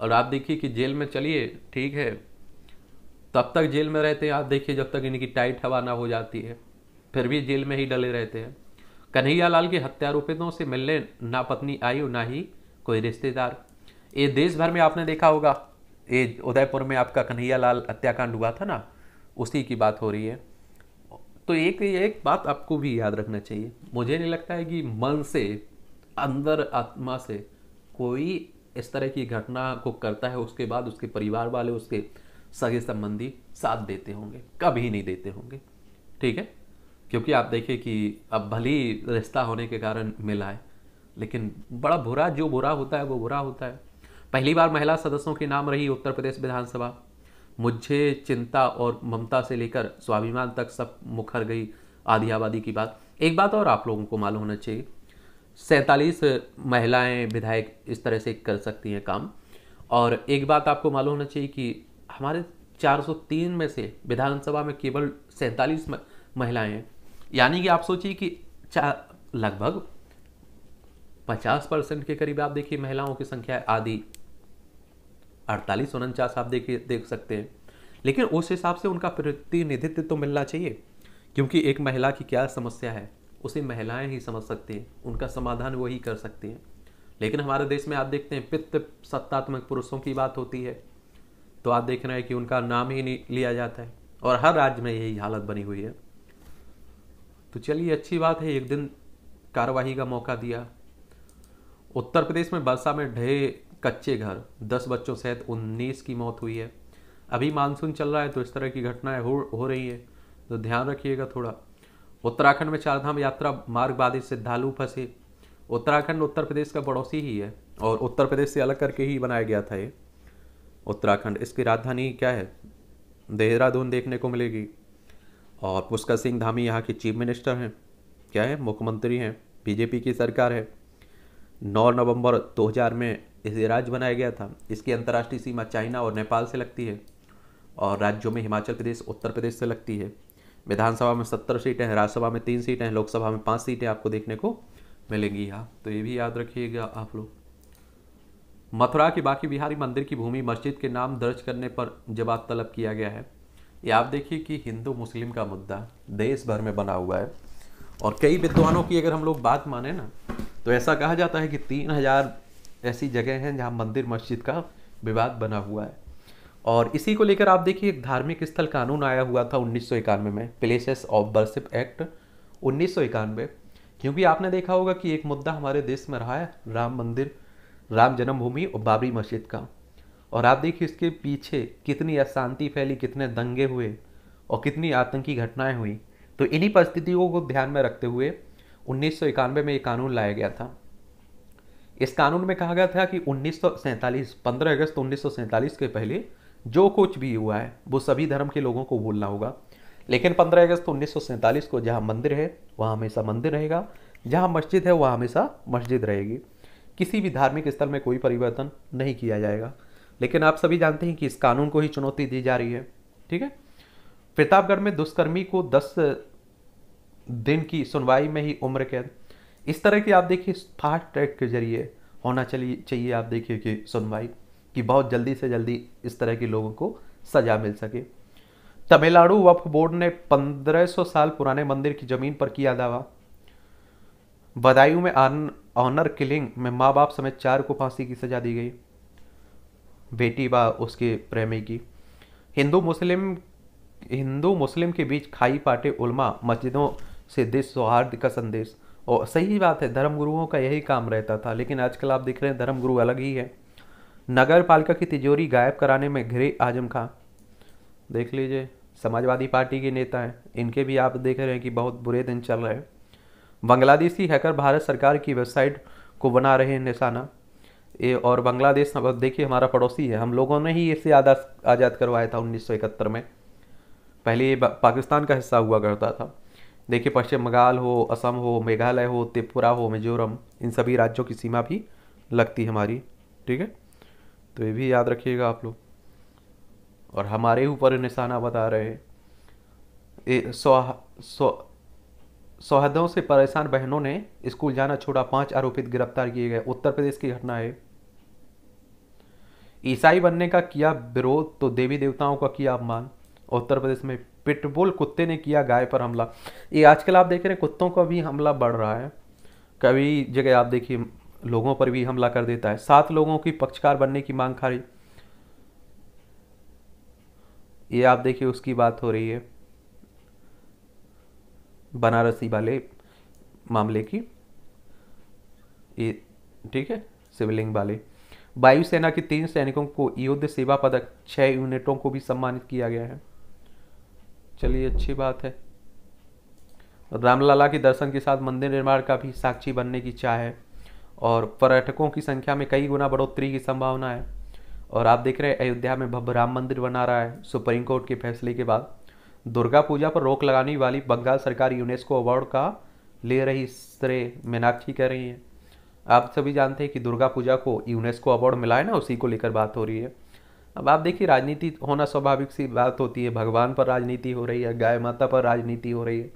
Speaker 1: और आप देखिए कि जेल में चलिए ठीक है, तब तक जेल में रहते हैं, आप देखिए जब तक इनकी टाइट हवा ना हो जाती है, फिर भी जेल में ही डले रहते हैं। कन्हैया लाल के हत्यारोपितों से मिलने ना पत्नी आई और ना ही कोई रिश्तेदार। ये देश भर में आपने देखा होगा, ये उदयपुर में आपका कन्हैया लाल हत्याकांड हुआ था ना, उसी की बात हो रही है। तो एक बात आपको भी याद रखना चाहिए, मुझे नहीं लगता है कि मन से, अंदर आत्मा से कोई इस तरह की घटना को करता है उसके बाद उसके परिवार वाले, उसके सगे संबंधी साथ देते होंगे, कभी नहीं देते होंगे, ठीक है। क्योंकि आप देखिए कि अब भली रिश्ता होने के कारण मिला है, लेकिन बड़ा बुरा, जो बुरा होता है वो बुरा होता है। पहली बार महिला सदस्यों के नाम रही उत्तर प्रदेश विधानसभा। मुझे चिंता और ममता से लेकर स्वाभिमान तक सब मुखर गई आधी आबादी की बात। एक बात और आप लोगों को मालूम होना चाहिए, 47 महिलाएं विधायक इस तरह से कर सकती हैं काम। और एक बात आपको मालूम होना चाहिए कि हमारे 403 में से विधानसभा में केवल 47 महिलाएं हैं, यानी कि आप सोचिए कि लगभग 50% के करीब आप देखिए महिलाओं की संख्या है, आधी। 48-49 आप देख सकते हैं। लेकिन उस हिसाब से उनका प्रतिनिधित्व तो मिलना चाहिए, क्योंकि एक महिला की क्या समस्या है उसे महिलाएं ही समझ सकती हैं, उनका समाधान वही कर सकती हैं। लेकिन हमारे देश में आप देखते हैं पितृ सत्तात्मक पुरुषों की बात होती है तो आप देख रहे हैं कि उनका नाम ही नहीं लिया जाता है, और हर राज्य में यही हालत बनी हुई है। तो चलिए अच्छी बात है, एक दिन कार्यवाही का मौका दिया। उत्तर प्रदेश में वर्षा में ढहे कच्चे घर, 10 बच्चों सहित 19 की मौत हुई है। अभी मानसून चल रहा है तो इस तरह की घटनाएं हो रही है, तो ध्यान रखिएगा थोड़ा। उत्तराखंड में चारधाम यात्रा मार्ग बाधित श्रद्धालु फंसे। उत्तराखंड उत्तर प्रदेश का पड़ोसी ही है और उत्तर प्रदेश से अलग करके ही बनाया गया था ये उत्तराखंड। इसकी राजधानी क्या है, देहरादून देखने को मिलेगी। और पुष्कर सिंह धामी यहाँ के चीफ मिनिस्टर हैं, क्या है, मुख्यमंत्री हैं, बीजेपी की सरकार है। 9 नवंबर 2000 में इसे राज्य बनाया गया था। इसकी अंतर्राष्ट्रीय सीमा चाइना और नेपाल से लगती है और राज्यों में हिमाचल प्रदेश उत्तर प्रदेश से लगती है। विधानसभा में 70 सीटें हैं, राज्यसभा में 3 सीटें हैं, लोकसभा में 5 सीटें आपको देखने को मिलेंगी यहाँ, तो ये भी याद रखिएगा आप लोग। मथुरा के बांके बिहारी मंदिर की भूमि मस्जिद के नाम दर्ज करने पर जवाब तलब किया गया है। ये आप देखिए कि हिंदू मुस्लिम का मुद्दा देश भर में बना हुआ है, और कई विद्वानों की अगर हम लोग बात माने ना तो ऐसा कहा जाता है कि 3000 ऐसी जगह हैं जहाँ मंदिर मस्जिद का विवाद बना हुआ है। और इसी को लेकर आप देखिए एक धार्मिक स्थल कानून आया हुआ था 1991 में, प्लेसेस ऑफ वर्शिप एक्ट 1991। क्योंकि आपने देखा होगा कि एक मुद्दा हमारे देश में रहा है राम मंदिर, राम जन्मभूमि और बाबरी मस्जिद का, और आप देखिए इसके पीछे कितनी अशांति फैली, कितने दंगे हुए और कितनी आतंकी घटनाएं हुई। तो इन्हीं परिस्थितियों को ध्यान में रखते हुए 1991 में ये कानून लाया गया था। इस कानून में कहा गया था कि 1947 15 अगस्त 1947 के पहले जो कुछ भी हुआ है वो सभी धर्म के लोगों को भूलना होगा। लेकिन 15 अगस्त 1947 को जहाँ मंदिर है वहाँ हमेशा मंदिर रहेगा, जहाँ मस्जिद है वहाँ हमेशा मस्जिद रहेगी। किसी भी धार्मिक स्थल में कोई परिवर्तन नहीं किया जाएगा। लेकिन आप सभी जानते हैं कि इस कानून को ही चुनौती दी जा रही है। ठीक है, प्रतापगढ़ में दुष्कर्मी को 10 दिन की सुनवाई में ही उम्र कैद। इस तरह की आप देखिए फास्ट ट्रैक के जरिए होना चाहिए आप देखिए कि सुनवाई कि बहुत जल्दी से जल्दी इस तरह के लोगों को सजा मिल सके। तमिलनाडु वक्फ बोर्ड ने 1500 साल पुराने मंदिर की जमीन पर किया दावा। बदायूं में ऑनर किलिंग में माँ बाप समेत 4 को फांसी की सजा दी गई, बेटी व उसके प्रेमी की। हिंदू मुस्लिम के बीच खाई पाटे उलमा, मस्जिदों से देश सौहार्द का संदेश। और सही बात है, धर्मगुरुओं का यही काम रहता था, लेकिन आजकल आप देख रहे हैं धर्मगुरु अलग ही है। नगर पालिका की तिजोरी गायब कराने में घिरे आजम खां। देख लीजिए, समाजवादी पार्टी के नेता हैं, इनके भी आप देख रहे हैं कि बहुत बुरे दिन चल रहे हैं। बांग्लादेशी हैकर भारत सरकार की वेबसाइट को बना रहे हैं निशाना। ये और बांग्लादेश देखिए हमारा पड़ोसी है, हम लोगों ने ही इसे आज़ाद करवाया था 1971 में। पहले ये पाकिस्तान का हिस्सा हुआ करता था। देखिए पश्चिम बंगाल हो, असम हो, मेघालय हो, त्रिपुरा हो, मिजोरम, इन सभी राज्यों की सीमा भी लगती हमारी। ठीक है, तो ये भी याद रखिएगा आप लोग। और हमारे ऊपर निशाना बता रहे हैं। सौहदों से परेशान बहनों ने स्कूल जाना छोड़ा, 5 आरोपित गिरफ्तार किए गए। उत्तर प्रदेश की घटना है। ईसाई बनने का किया विरोध तो देवी देवताओं का किया अपमान। उत्तर प्रदेश में पिटबुल कुत्ते ने किया गाय पर हमला। ये आजकल आप देख रहे हैं कुत्तों का भी हमला बढ़ रहा है, कभी जगह आप देखिए लोगों पर भी हमला कर देता है। 7 लोगों की पक्षकार बनने की मांग खारिज। ये आप देखिए उसकी बात हो रही है बनारसी वाले मामले की, ये ठीक है, सिविलिंग वाले। वायुसेना के 3 सैनिकों को युद्ध सेवा पदक, 6 यूनिटों को भी सम्मानित किया गया है। चलिए अच्छी बात है। रामलला के दर्शन के साथ मंदिर निर्माण का भी साक्षी बनने की चाह है और पर्यटकों की संख्या में कई गुना बढ़ोतरी की संभावना है। और आप देख रहे हैं अयोध्या में भव्य राम मंदिर बना रहा है सुप्रीम कोर्ट के फैसले के बाद। दुर्गा पूजा पर रोक लगाने वाली बंगाल सरकार यूनेस्को अवार्ड का ले रही श्रेय, मीनाक्षी कह रही हैं। आप सभी जानते हैं कि दुर्गा पूजा को यूनेस्को अवार्ड मिला है ना, उसी को लेकर बात हो रही है। अब आप देखिए राजनीति होना स्वाभाविक सी बात होती है, भगवान पर राजनीति हो रही है, गाय माता पर राजनीति हो रही है,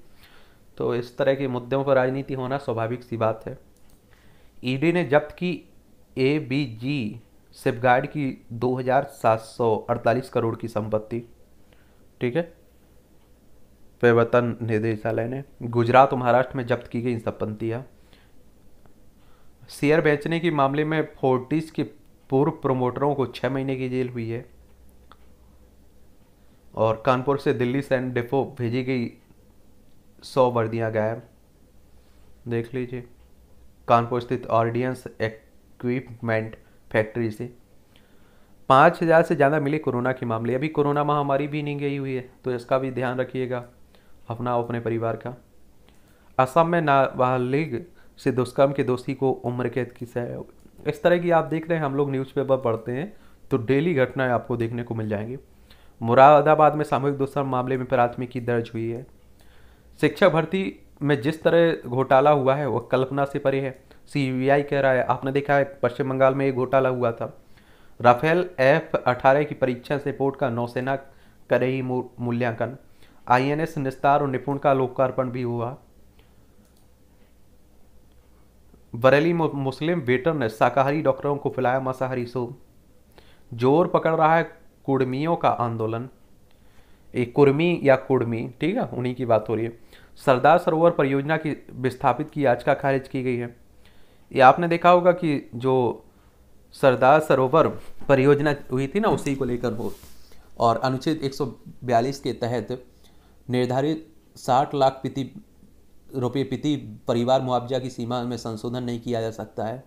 Speaker 1: तो इस तरह के मुद्दों पर राजनीति होना स्वाभाविक सी बात है। ईडी ने जब्त की ABG सेफगार्ड की 2,748 करोड़ की संपत्ति, ठीक है, प्रवर्तन निदेशालय ने। गुजरात और महाराष्ट्र में जब्त की गई संपत्तियाँ। शेयर बेचने के मामले में फोर्टिस के पूर्व प्रमोटरों को 6 महीने की जेल हुई है। और कानपुर से दिल्ली सैनिक डिपो भेजी गई 100 वर्दियाँ गायब, देख लीजिए। कानपुर स्थित ऑर्डिनेंस इक्विपमेंट फैक्ट्री से 5,000 से ज़्यादा मिले कोरोना के मामले। अभी कोरोना महामारी भी नहीं गई हुई है, तो इसका भी ध्यान रखिएगा अपना अपने परिवार का। असम में नाबालिग से दुष्कर्म के दोषी को उम्र कैद की सजा। इस तरह की आप देख रहे हैं, हम लोग न्यूज़पेपर पढ़ते हैं तो डेली घटनाएं आपको देखने को मिल जाएंगी। मुरादाबाद में सामूहिक दुष्कर्म मामले में प्राथमिकी दर्ज हुई है। शिक्षक भर्ती में जिस तरह घोटाला हुआ है वह कल्पना से परे है, सीबीआई कह रहा है। आपने देखा है पश्चिम बंगाल में एक घोटाला हुआ था। राफेल F-18 की परीक्षा रिपोर्ट का नौसेना करेगी मूल्यांकन। INS निस्तार और निपुण का लोकार्पण भी हुआ। बरेली मुस्लिम वेटर ने शाकाहारी डॉक्टरों को पिलाया मांसाहारी सूप। जोर पकड़ रहा है कुर्मियों का आंदोलन। एक कुर्मी या कुर्मी, ठीक है, उन्हीं की बात हो रही है। सरदार सरोवर परियोजना की विस्थापित की याचिका खारिज की गई है। ये आपने देखा होगा कि जो सरदार सरोवर परियोजना हुई थी ना, उसी को लेकर हो, और अनुच्छेद 142 के तहत निर्धारित 60 लाख रुपये प्रति परिवार मुआवजा की सीमा में संशोधन नहीं किया जा सकता है,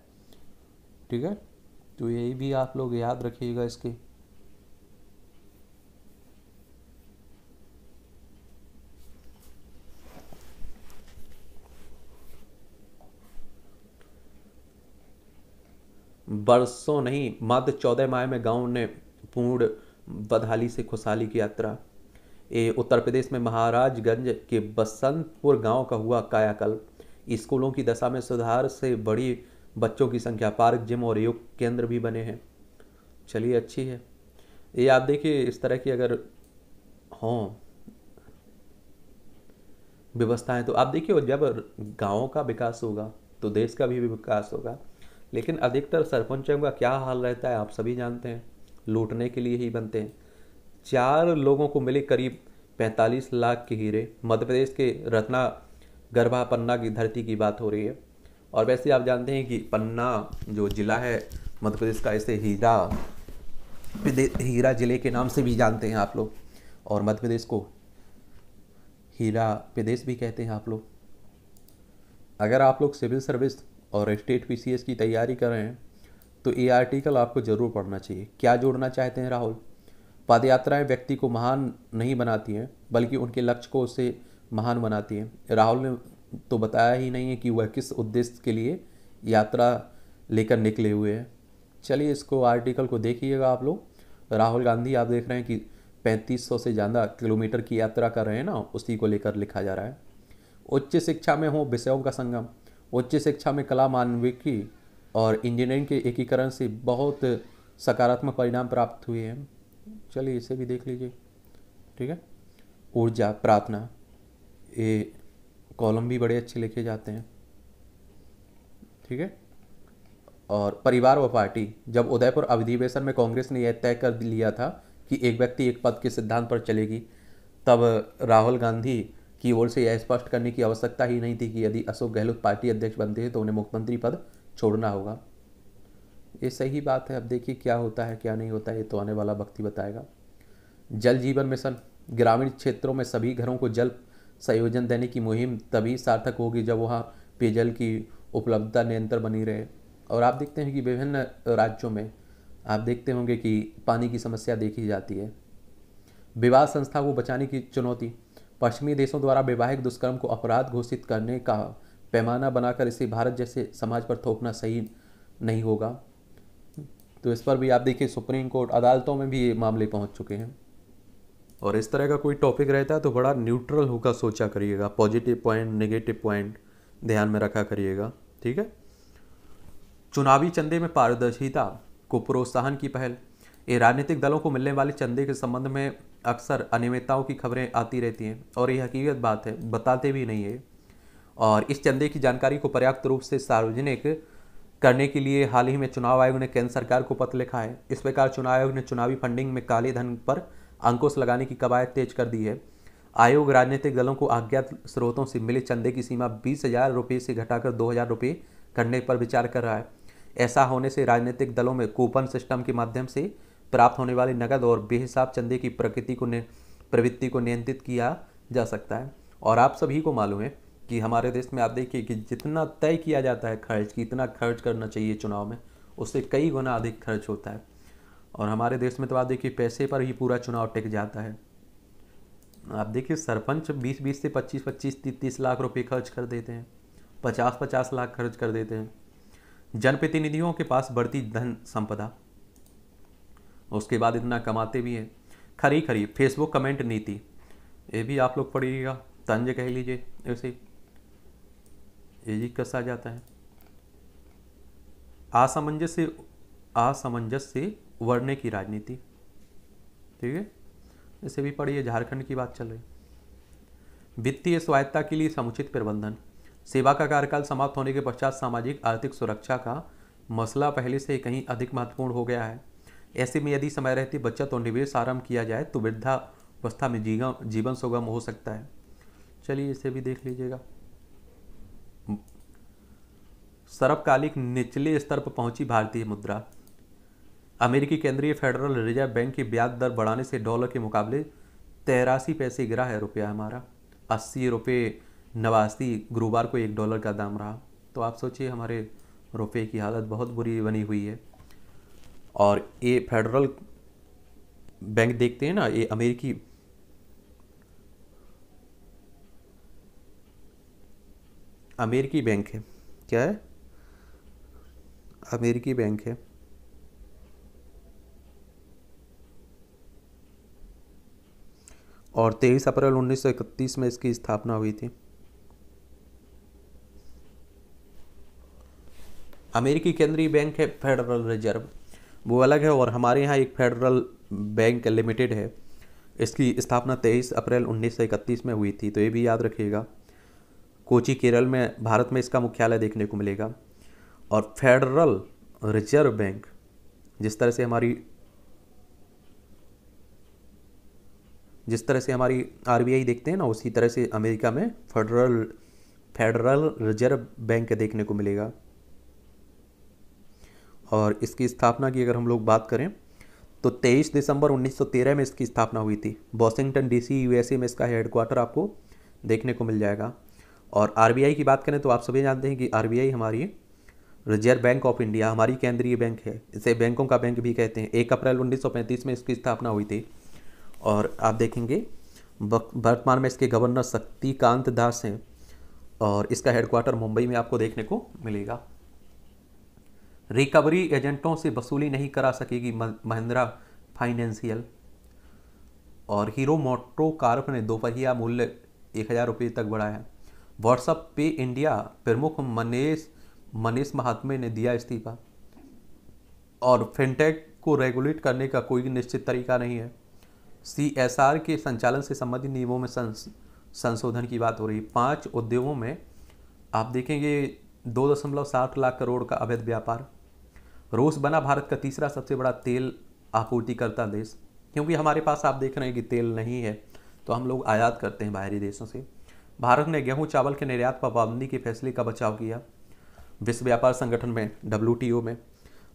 Speaker 1: ठीक है। तो यही भी आप लोग याद रखिएगा इसके। बरसों नहीं, मात्र 14 माह में गांव ने पूर्ण बदहाली से खुशहाली की यात्रा। ये उत्तर प्रदेश में महाराजगंज के बसंतपुर गांव का हुआ कायाकल्प। स्कूलों की दशा में सुधार से बड़ी बच्चों की संख्या, पार्क, जिम और योग केंद्र भी बने हैं। चलिए, अच्छी है ये। आप देखिए इस तरह की अगर हों व्यवस्थाएं तो आप देखिए, जब गाँव का विकास होगा तो देश का भी विकास होगा। लेकिन अधिकतर सरपंचों का क्या हाल रहता है आप सभी जानते हैं, लूटने के लिए ही बनते हैं। 4 लोगों को मिले करीब 45 लाख के हीरे। मध्य प्रदेश के रत्ना गरबा पन्ना की धरती की बात हो रही है। और वैसे आप जानते हैं कि पन्ना जो जिला है मध्य प्रदेश का, इसे हीरा जिले के नाम से भी जानते हैं आप लोग, और मध्य प्रदेश को हीरा प्रदेश भी कहते हैं आप लोग। अगर आप लोग सिविल सर्विस और स्टेट PCS की तैयारी कर रहे हैं तो ये आर्टिकल आपको जरूर पढ़ना चाहिए। क्या जोड़ना चाहते हैं राहुल? पदयात्राएं व्यक्ति को महान नहीं बनाती हैं, बल्कि उनके लक्ष्य को उससे महान बनाती हैं। राहुल ने तो बताया ही नहीं है कि वह किस उद्देश्य के लिए यात्रा लेकर निकले हुए हैं। चलिए, इसको आर्टिकल को देखिएगा आप लोग। राहुल गांधी आप देख रहे हैं कि 3500 से ज़्यादा किलोमीटर की यात्रा कर रहे हैं ना, उसी को लेकर लिखा जा रहा है। उच्च शिक्षा में हो विषयों का संगम। उच्च शिक्षा में कला, मानविकी और इंजीनियरिंग के एकीकरण से बहुत सकारात्मक परिणाम प्राप्त हुए हैं। चलिए, इसे भी देख लीजिए, ठीक है। ऊर्जा, प्रार्थना, ये कॉलम भी बड़े अच्छे लिखे जाते हैं, ठीक है। और परिवार व पार्टी। जब उदयपुर अधिवेशन में कांग्रेस ने यह तय कर लिया था कि एक व्यक्ति एक पद के सिद्धांत पर चलेगी, तब राहुल गांधी की ओर से यह स्पष्ट करने की आवश्यकता ही नहीं थी कि यदि अशोक गहलोत पार्टी अध्यक्ष बनते हैं तो उन्हें मुख्यमंत्री पद छोड़ना होगा। ये सही बात है। अब देखिए क्या होता है क्या नहीं होता है, ये तो आने वाला वक्त ही बताएगा। जल जीवन मिशन। ग्रामीण क्षेत्रों में सभी घरों को जल संयोजन देने की मुहिम तभी सार्थक होगी जब वहाँ पेयजल की उपलब्धता निरंतर बनी रहे। और आप देखते हैं कि विभिन्न राज्यों में आप देखते होंगे कि पानी की समस्या देखी जाती है। विवाह संस्था को बचाने की चुनौती। पश्चिमी देशों द्वारा वैवाहिक दुष्कर्म को अपराध घोषित करने का पैमाना बनाकर इसे भारत जैसे समाज पर थोपना सही नहीं होगा। तो इस पर भी आप देखिए सुप्रीम कोर्ट अदालतों में भी ये मामले पहुंच चुके हैं। और इस तरह का कोई टॉपिक रहता है तो बड़ा न्यूट्रल होकर सोचा करिएगा, पॉजिटिव पॉइंट नेगेटिव पॉइंट ध्यान में रखा करिएगा, ठीक है। चुनावी चंदे में पारदर्शिता को प्रोत्साहन की पहल। ये राजनीतिक दलों को मिलने वाले चंदे के संबंध में अक्सर अनियमितताओं की खबरें आती रहती हैं और ये हकीकत बात है, बताते भी नहीं है। और इस चंदे की जानकारी को पर्याप्त रूप से सार्वजनिक करने के लिए हाल ही में चुनाव आयोग ने केंद्र सरकार को पत्र लिखा है। इस प्रकार चुनाव आयोग ने चुनावी फंडिंग में काले धन पर अंकुश लगाने की कवायद तेज कर दी है। आयोग राजनीतिक दलों को अज्ञात स्रोतों से मिले चंदे की सीमा 20,000 रुपये से घटाकर 2,000 रुपये करने पर विचार कर रहा है। ऐसा होने से राजनीतिक दलों में कूपन सिस्टम के माध्यम से प्राप्त होने वाले नकद और बेहिसाब चंदे की प्रवृत्ति को नियंत्रित किया जा सकता है। और आप सभी को मालूम है कि हमारे देश में आप देखिए कि जितना तय किया जाता है खर्च कि इतना खर्च करना चाहिए चुनाव में, उससे कई गुना अधिक खर्च होता है। और हमारे देश में तो आप देखिए पैसे पर ही पूरा चुनाव टिक जाता है। आप देखिए सरपंच 20-20 से 25-25, 30-30 लाख रुपए खर्च कर देते हैं, 50-50 लाख खर्च कर देते हैं। जनप्रतिनिधियों के पास बढ़ती धन संपदा, उसके बाद इतना कमाते भी हैं। खरी खरी फेसबुक कमेंट नीति, ये भी आप लोग पढ़िएगा, तंज कह लीजिए ऐसे, ये जी कसा जाता है। असमंजस से उबरने की राजनीति, ठीक है, इसे भी पढ़िए, झारखंड की बात चल रही। वित्तीय स्वायत्तता के लिए समुचित प्रबंधन, सेवा का कार्यकाल समाप्त होने के पश्चात सामाजिक आर्थिक सुरक्षा का मसला पहले से कहीं अधिक महत्वपूर्ण हो गया है। ऐसे में यदि समय रहते बचत और निवेश आरंभ किया जाए तो वृद्धावस्था में जीवन सुगम हो सकता है। चलिए इसे भी देख लीजिएगा। सर्वकालिक निचले स्तर पर पहुंची भारतीय मुद्रा, अमेरिकी केंद्रीय फेडरल रिजर्व बैंक की ब्याज दर बढ़ाने से डॉलर के मुकाबले 83 पैसे गिरा है रुपया हमारा। 80 रुपये 89 गुरुवार को $1 का दाम रहा। तो आप सोचिए हमारे रुपये की हालत बहुत बुरी बनी हुई है। और ये फेडरल बैंक देखते हैं ना, ये अमेरिकी बैंक है। क्या है? अमेरिकी बैंक है। और 23 अप्रैल 1931 में इसकी स्थापना हुई थी। अमेरिकी केंद्रीय बैंक है फेडरल रिजर्व, वो अलग है। और हमारे यहाँ एक फेडरल बैंक लिमिटेड है, इसकी स्थापना 23 अप्रैल 1931 में हुई थी। तो ये भी याद रखिएगा। कोची केरल में भारत में इसका मुख्यालय देखने को मिलेगा। और फेडरल रिजर्व बैंक जिस तरह से हमारी आरबीआई देखते हैं ना, उसी तरह से अमेरिका में फेडरल रिजर्व बैंक देखने को मिलेगा। और इसकी स्थापना की अगर हम लोग बात करें तो 23 दिसंबर 1913 में इसकी स्थापना हुई थी। वॉशिंगटन डीसी यूएसए में इसका हेडक्वार्टर आपको देखने को मिल जाएगा। और आरबीआई की बात करें तो आप सभी जानते हैं कि आरबीआई हमारी रिजर्व बैंक ऑफ इंडिया हमारी केंद्रीय बैंक है, इसे बैंकों का बैंक भी कहते हैं। 1 अप्रैल 1935 में इसकी स्थापना हुई थी। और आप देखेंगे वर्तमान में इसके गवर्नर शक्तिकांत दास हैं और इसका हेडक्वार्टर मुंबई में आपको देखने को मिलेगा। रिकवरी एजेंटों से वसूली नहीं करा सकेगी महिंद्रा फाइनेंशियल। और हीरो मोटो कार ने दोपहिया मूल्य 1,000 रुपये तक बढ़ाया। व्हाट्सएप पे इंडिया प्रमुख मनीष महात्मे ने दिया इस्तीफा। और फिनटेक को रेगुलेट करने का कोई निश्चित तरीका नहीं है। CSR के संचालन से संबंधित नियमों में संशोधन की बात हो रही है। 5 उद्योगों में आप देखेंगे 2.7 लाख करोड़ का अवैध व्यापार। रूस बना भारत का तीसरा सबसे बड़ा तेल आपूर्तिकर्ता देश, क्योंकि हमारे पास आप देख रहे हैं कि तेल नहीं है तो हम लोग आयात करते हैं बाहरी देशों से। भारत ने गेहूं चावल के निर्यात पर पाबंदी के फैसले का बचाव किया विश्व व्यापार संगठन में, WTO में।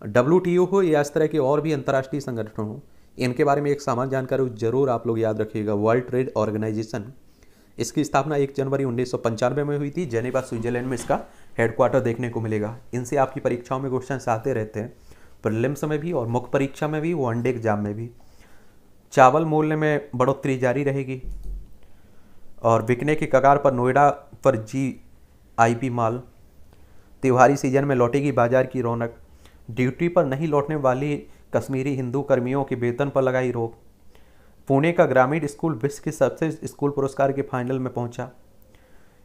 Speaker 1: WTO हो या इस तरह के और भी अंतर्राष्ट्रीय संगठन हो, इनके बारे में एक सामान्य जानकारी जरूर आप लोग याद रखिएगा। वर्ल्ड ट्रेड ऑर्गेनाइजेशन, इसकी स्थापना 1 जनवरी 1995 में हुई थी। जेनेवा स्विट्जरलैंड में इसका हेडक्वार्टर देखने को मिलेगा। इनसे आपकी परीक्षाओं में क्वेश्चन आते रहते हैं, प्रीलिम्स में भी और मुख्य परीक्षा में भी, वनडे एग्जाम में भी। चावल मूल्य में बढ़ोतरी जारी रहेगी। और बिकने की कगार पर नोएडा पर GIP माल। त्योहारी सीजन में लौटेगी बाजार की रौनक। ड्यूटी पर नहीं लौटने वाली कश्मीरी हिंदू कर्मियों के वेतन पर लगाई रोक। पुणे का ग्रामीण स्कूल विश्व के सबसे स्कूल पुरस्कार के फाइनल में पहुंचा।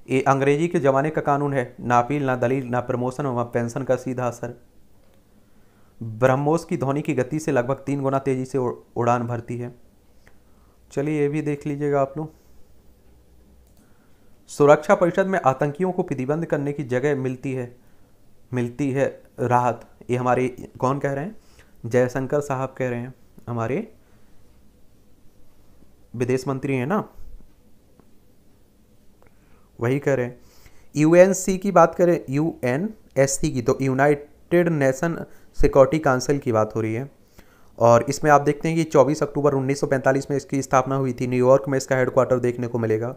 Speaker 1: ये अंग्रेजी के जमाने का कानून है, ना अपील ना दलील ना प्रमोशन व पेंशन का सीधा असर। ब्रह्मोस की ध्वनि की गति से लगभग 3 गुना तेजी से उड़ान भरती है। चलिए ये भी देख लीजिएगा आप लोग। सुरक्षा परिषद में आतंकियों को प्रतिबंध करने की जगह मिलती है मिलती है राहत। ये हमारे कौन कह रहे हैं? जयशंकर साहब कह रहे हैं, हमारे विदेश मंत्री हैं ना, वही कह रहे हैं। यूएनसी की बात करें, यूएनएससी की, तो यूनाइटेड नेशन सिक्योरिटी काउंसिल की बात हो रही है। और इसमें आप देखते हैं कि 24 अक्टूबर 1945 में इसकी स्थापना हुई थी। न्यूयॉर्क में इसका हेडक्वार्टर देखने को मिलेगा।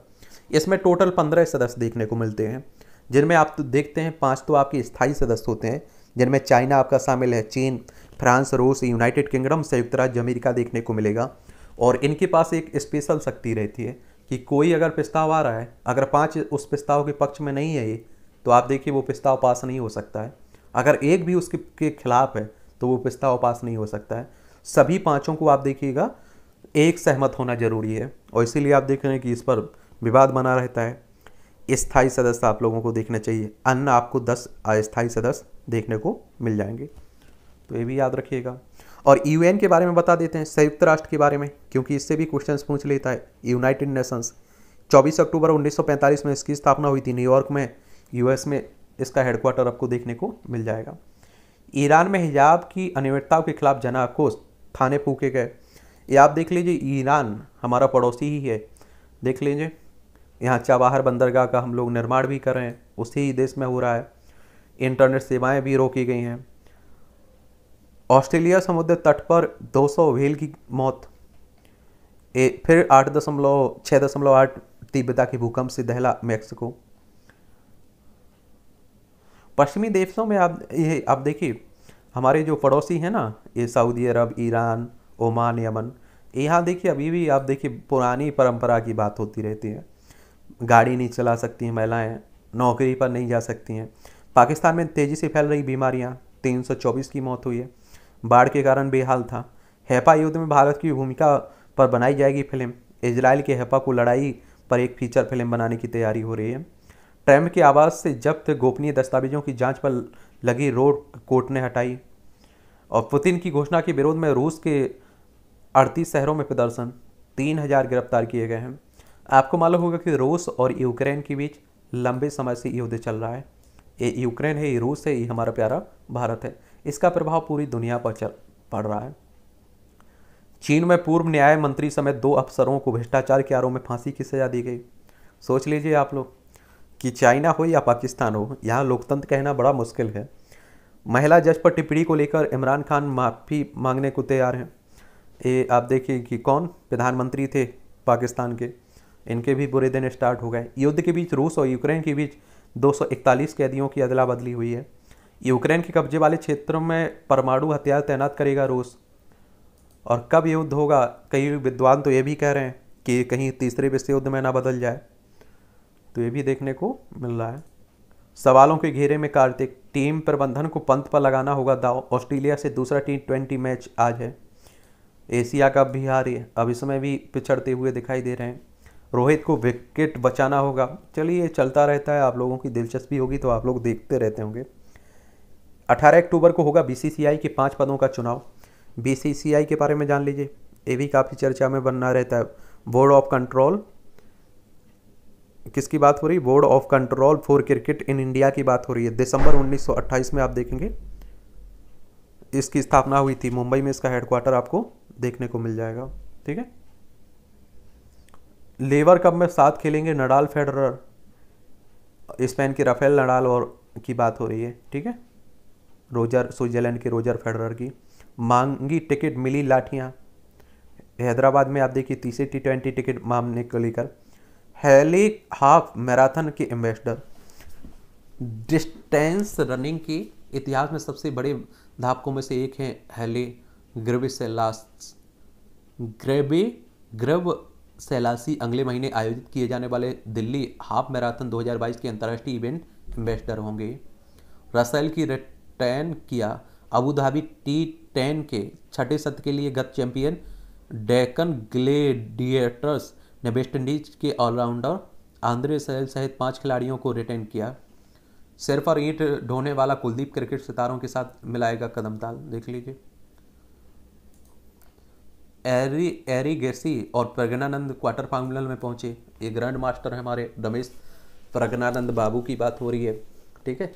Speaker 1: इसमें टोटल 15 सदस्य देखने को मिलते हैं, जिनमें आप तो देखते हैं 5 तो आपके स्थायी सदस्य होते हैं, जिनमें चाइना आपका शामिल है, चीन, फ्रांस, रूस, यूनाइटेड किंगडम, संयुक्त राज्य अमेरिका देखने को मिलेगा। और इनके पास एक स्पेशल शक्ति रहती है कि कोई अगर प्रस्ताव आ रहा है, अगर 5 उस प्रस्ताव के पक्ष में नहीं है ये, तो आप देखिए वो प्रस्ताव पास नहीं हो सकता है। अगर एक भी उसके के खिलाफ है तो वो प्रस्ताव पास नहीं हो सकता है। सभी 5 को आप देखिएगा एक सहमत होना जरूरी है, और इसीलिए आप देख रहे हैं कि इस पर विवाद बना रहता है। स्थायी सदस्य आप लोगों को देखना चाहिए, अन्य आपको 10 अस्थायी सदस्य देखने को मिल जाएंगे, तो ये भी याद रखिएगा। और यूएन के बारे में बता देते हैं, संयुक्त राष्ट्र के बारे में, क्योंकि इससे भी क्वेश्चंस पूछ लेता है। यूनाइटेड नेशंस 24 अक्टूबर 1945 में इसकी स्थापना हुई थी न्यूयॉर्क में, यूएस में इसका हेडक्वार्टर आपको देखने को मिल जाएगा। ईरान में हिजाब की अनियमितताओं के खिलाफ जना आक्रोश, थाने फूके गए। ये आप देख लीजिए, ईरान हमारा पड़ोसी ही है, देख लीजिए यहाँ चाबहार बंदरगाह का हम लोग निर्माण भी कर रहे हैं, उसी ही देश में हो रहा है। इंटरनेट सेवाएं भी रोकी गई हैं। ऑस्ट्रेलिया समुद्र तट पर 200 व्हेल की मौत। फिर 6.8 तीव्रता की भूकंप से दहला मैक्सिको। पश्चिमी देशों में आप देखिए, हमारे जो पड़ोसी हैं ना, ये सऊदी अरब, ईरान, ओमान, यमन, यहाँ देखिए अभी भी आप देखिए पुरानी परंपरा की बात होती रहती है। गाड़ी नहीं चला सकती हैं महिलाएं, नौकरी पर नहीं जा सकती हैं। पाकिस्तान में तेज़ी से फैल रही बीमारियां, 324 की मौत हुई है। बाढ़ के कारण बेहाल था। हैपा युद्ध में भारत की भूमिका पर बनाई जाएगी फिल्म। इजराइल के हैपा को लड़ाई पर एक फीचर फिल्म बनाने की तैयारी हो रही है। ट्रम्प के आवास से जब्त गोपनीय दस्तावेजों की जांच पर लगी रोक कोर्ट ने हटाई। और पुतिन की घोषणा के विरोध में रूस के 38 शहरों में प्रदर्शन, 3000 गिरफ्तार किए गए हैं। आपको मालूम होगा कि रूस और यूक्रेन के बीच लंबे समय से युद्ध चल रहा है। ये यूक्रेन है, ये रूस है, ये हमारा प्यारा भारत है। इसका प्रभाव पूरी दुनिया पर पड़ रहा है। चीन में पूर्व न्याय मंत्री समेत 2 अफसरों को भ्रष्टाचार के आरोप में फांसी की सजा दी गई। सोच लीजिए आप लोग कि चाइना हो या पाकिस्तान हो, यहाँ लोकतंत्र कहना बड़ा मुश्किल है। महिला जज पर टिप्पणी को लेकर इमरान खान माफ़ी मांगने को तैयार हैं। ये आप देखिए कि कौन प्रधानमंत्री थे पाकिस्तान के, इनके भी बुरे दिन स्टार्ट हो गए। युद्ध के बीच रूस और यूक्रेन के बीच 241 कैदियों की अदला बदली हुई है। यूक्रेन के कब्जे वाले क्षेत्रों में परमाणु हथियार तैनात करेगा रूस। और कब युद्ध होगा, कई विद्वान तो ये भी कह रहे हैं कि कहीं तीसरे विश्व युद्ध में ना बदल जाए, तो ये भी देखने को मिल रहा है। सवालों के घेरे में कार्तिक, टीम प्रबंधन को पंत पर लगाना होगा दाव। ऑस्ट्रेलिया से दूसरा T20 मैच आज है। एशिया कप भी आ रही है, अब इसमें भी पिछड़ते हुए दिखाई दे रहे हैं। रोहित को विकेट बचाना होगा। चलिए चलता रहता है, आप लोगों की दिलचस्पी होगी तो आप लोग देखते रहते होंगे। 18 अक्टूबर को होगा BCCI के 5 पदों का चुनाव। BCCI के बारे में जान लीजिए, ये भी काफ़ी चर्चा में बनना रहता है। बोर्ड ऑफ कंट्रोल, किसकी बात हो रही? Board of control for cricket in India की बात हो रही है। दिसंबर 1928 में आप देखेंगे इसकी स्थापना हुई थी। मुंबई में इसका हेडक्वार्टर आपको देखने को मिल जाएगा। ठीक है। लेवर कप में साथ खेलेंगे नडाल, फेडरर, स्पेन के राफेल नडाल और की बात हो रही है। ठीक है। स्विट्जरलैंड के रोजर फेडरर की मांगी टिकट मिली लाठियां। हैदराबाद में आप देखिए तीसरे T20 टिकट मांगने को लेकर। हेली हाफ मैराथन के एम्बेसडर। डिस्टेंस रनिंग के इतिहास में सबसे बड़े धावकों में से एक हैं हेली ग्रेविसेलासी अगले महीने आयोजित किए जाने वाले दिल्ली हाफ मैराथन 2022 के अंतर्राष्ट्रीय इवेंट एम्बेसडर होंगे। रसेल की रिटर्न किया। अबू धाबी T10 के 6ठे सत्र के लिए गत चैंपियन डेक्कन ग्लेडिएटर्स ने वेस्टइंडीज के ऑलराउंडर आंद्रे रसेल सहित 5 खिलाड़ियों को रिटेन किया। सिर पर ईंट ढोने वाला कुलदीप क्रिकेट सितारों के साथ मिलाएगा कदम ताल। देख लीजिए। एरिगेसी और प्रज्ञानंद क्वार्टर फाइनल में पहुंचे। ये ग्रैंड मास्टर है हमारे रमेश प्रज्ञानंद बाबू की बात हो रही है। ठीक है।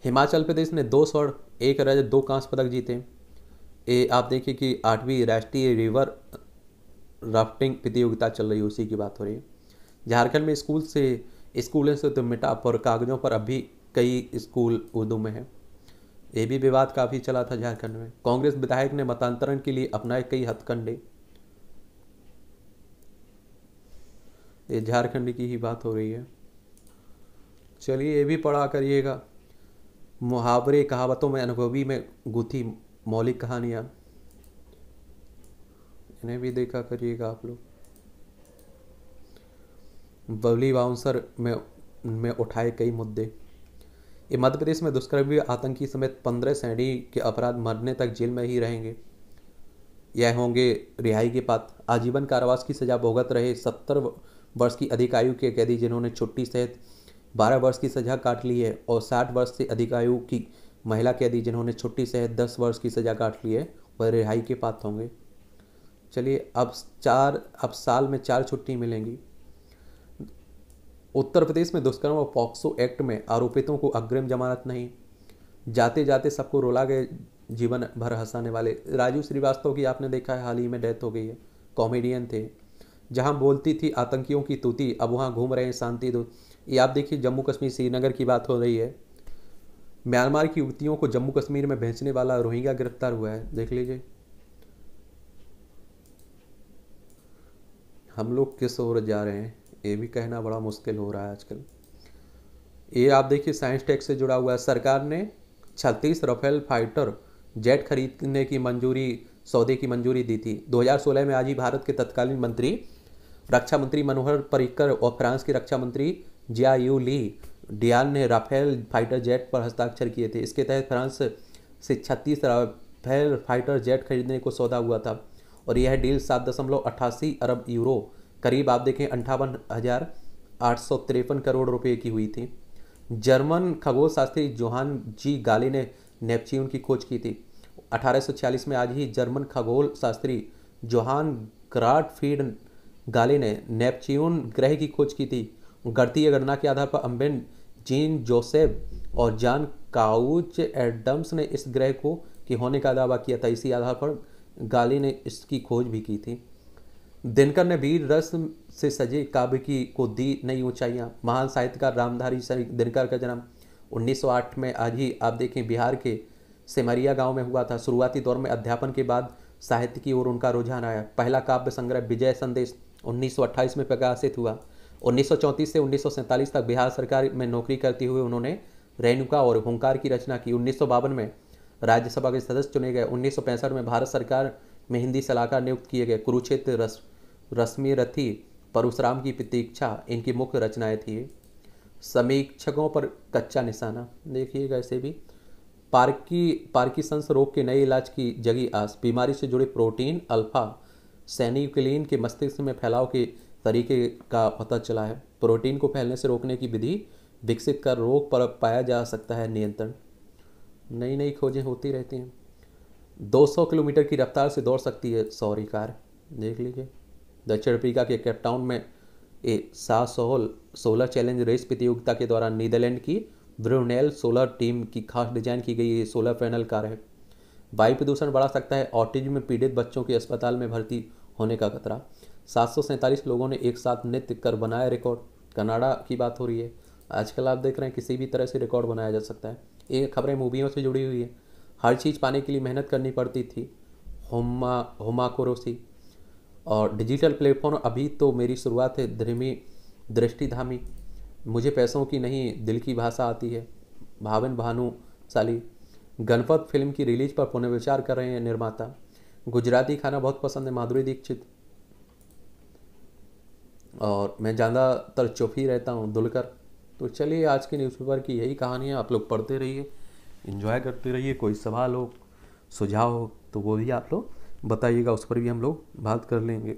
Speaker 1: हिमाचल प्रदेश ने 2 स्वर्ण, 1 रजत, 2 कांस्य पदक जीते। ये आप देखिए कि 8वीं राष्ट्रीय रिवर राफ्टिंग प्रतियोगिता चल रही है, उसी की बात हो रही है। झारखंड में स्कूलों से तो मिटा पर कागजों पर अभी कई स्कूल उर्दू में है। ये भी विवाद काफ़ी चला था झारखंड में। कांग्रेस विधायक ने मतांतरण के लिए अपनाए कई हथकंडे। ये झारखंड की ही बात हो रही है। चलिए ये भी पढ़ा करिएगा। मुहावरे कहावतों में अनुभवी में गुथी मौलिक कहानियाँ, इन्हें भी देखा करिएगा आप लोग। बबली बाउंसर में उठाए कई मुद्दे। ये मध्य प्रदेश में दुष्कर्मी आतंकी समेत 15 श्रेणी के अपराध मरने तक जेल में ही रहेंगे। यह होंगे रिहाई के पात्र। आजीवन कारावास की सजा भुगत रहे 70 वर्ष की अधिक आयु के कैदी जिन्होंने छुट्टी सहित 12 वर्ष की सजा काट ली है, और 60 वर्ष से अधिक आयु की महिला कैदी जिन्होंने छुट्टी सहित 10 वर्ष की सजा काट ली है, वह रिहाई के पात्र होंगे। चलिए अब साल में 4 छुट्टी मिलेंगी। उत्तर प्रदेश में दुष्कर्म और पॉक्सो एक्ट में आरोपितों को अग्रिम जमानत नहीं। जाते जाते सबको रुला गए जीवन भर हंसाने वाले राजू श्रीवास्तव की आपने देखा है, हाल ही में डेथ हो गई है। कॉमेडियन थे, जहां बोलती थी आतंकियों की तूती, अब वहां घूम रहे हैं शांति दूत। ये आप देखिए जम्मू कश्मीर श्रीनगर की बात हो रही है। म्यांमार की युवतियों को जम्मू कश्मीर में भेजने वाला रोहिंग्या गिरफ्तार हुआ है, देख लीजिए। हम लोग किस ओर जा रहे हैं ये भी कहना बड़ा मुश्किल हो रहा है आजकल। ये आप देखिए साइंस टेक से जुड़ा हुआ है। सरकार ने 36 राफेल फाइटर जेट खरीदने की सौदे की मंजूरी दी थी। 2016 में आज ही भारत के तत्कालीन रक्षा मंत्री मनोहर पर्रिकर और फ्रांस के रक्षा मंत्री जिया ली डियान ने राफेल फाइटर जेट पर हस्ताक्षर किए थे। इसके तहत फ्रांस से 36 राफेल फाइटर जेट खरीदने को सौदा हुआ था, और यह डील 7.88 अरब यूरो, करीब आप देखें 58,853 करोड़ रुपए की हुई थी। जर्मन खगोल शास्त्री जोहान जी गाली ने नेपच्यून की खोज की थी। 1846 में आज ही जर्मन खगोल शास्त्री जोहान ग्राटफीड गाली ने नेपच्यून ग्रह की खोज की थी। गणितीय गणना के आधार पर अम्बेन, जीन जोसेफ और जॉन काउच एडम्स ने इस ग्रह के होने का दावा किया था। इसी आधार पर गाली ने इसकी खोज भी की थी। दिनकर ने वीर रस से सजे काव्य को दी नई ऊंचाइयां। महान साहित्यकार रामधारी दिनकर का जन्म 1908 में आज ही आप देखें बिहार के सिमरिया गांव में हुआ था। शुरुआती दौर में अध्यापन के बाद साहित्य की ओर उनका रुझान आया। पहला काव्य संग्रह विजय संदेश 1928 में प्रकाशित हुआ। 1934 से 1947 तक बिहार सरकार में नौकरी करते हुए उन्होंने रेणुका और हुंकार की रचना की। 1952 में राज्यसभा के सदस्य चुने गए। 1965 में भारत सरकार में हिंदी सलाहकार नियुक्त किए गए। कुरुक्षेत्र, रश्मि रथी, परशुराम की प्रतीक्षा इनकी मुख्य रचनाएं थी। समीक्षकों पर कच्चा निशाना देखिएगा। ऐसे भी पार्किंसंस रोग के नए इलाज की जगी आस। बीमारी से जुड़े प्रोटीन अल्फा सेनिक्लिन के मस्तिष्क में फैलाव के तरीके का पता चला है। प्रोटीन को फैलने से रोकने की विधि विकसित कर रोग पर पाया जा सकता है नियंत्रण। नई नई खोजें होती रहती हैं। 200 किलोमीटर की रफ्तार से दौड़ सकती है सौर कार, देख लीजिए। दक्षिण अफ्रीका के केपटाउन में सोलर चैलेंज रेस प्रतियोगिता के दौरान नीदरलैंड की ब्रुनेल सोलर टीम की खास डिजाइन की गई ये सोलर पैनल कार है। वायु प्रदूषण बढ़ा सकता है ऑटिज्म में पीड़ित बच्चों के अस्पताल में भर्ती होने का खतरा। 747 लोगों ने एक साथ नृत्य कर बनाया रिकॉर्ड। कनाडा की बात हो रही है। आजकल आप देख रहे हैं किसी भी तरह से रिकॉर्ड बनाया जा सकता है। ये खबरें मूवियों से जुड़ी हुई है। हर चीज़ पाने के लिए मेहनत करनी पड़ती थी। होमाकोरोसी और डिजिटल प्लेटफॉर्म अभी तो मेरी शुरुआत है। दृष्टिधामी, मुझे पैसों की नहीं दिल की भाषा आती है। भावन भानुशाली। गणपत फिल्म की रिलीज पर पुनर्विचार कर रहे हैं निर्माता। गुजराती खाना बहुत पसंद है माधुरी दीक्षित। और मैं ज़्यादातर चुप ही रहता हूँ दुलकर। तो चलिए आज के न्यूज़पेपर की यही कहानी है। आप लोग पढ़ते रहिए, एंजॉय करते रहिए। कोई सवाल हो, सुझाव हो तो वो भी आप लोग बताइएगा, उस पर भी हम लोग बात कर लेंगे।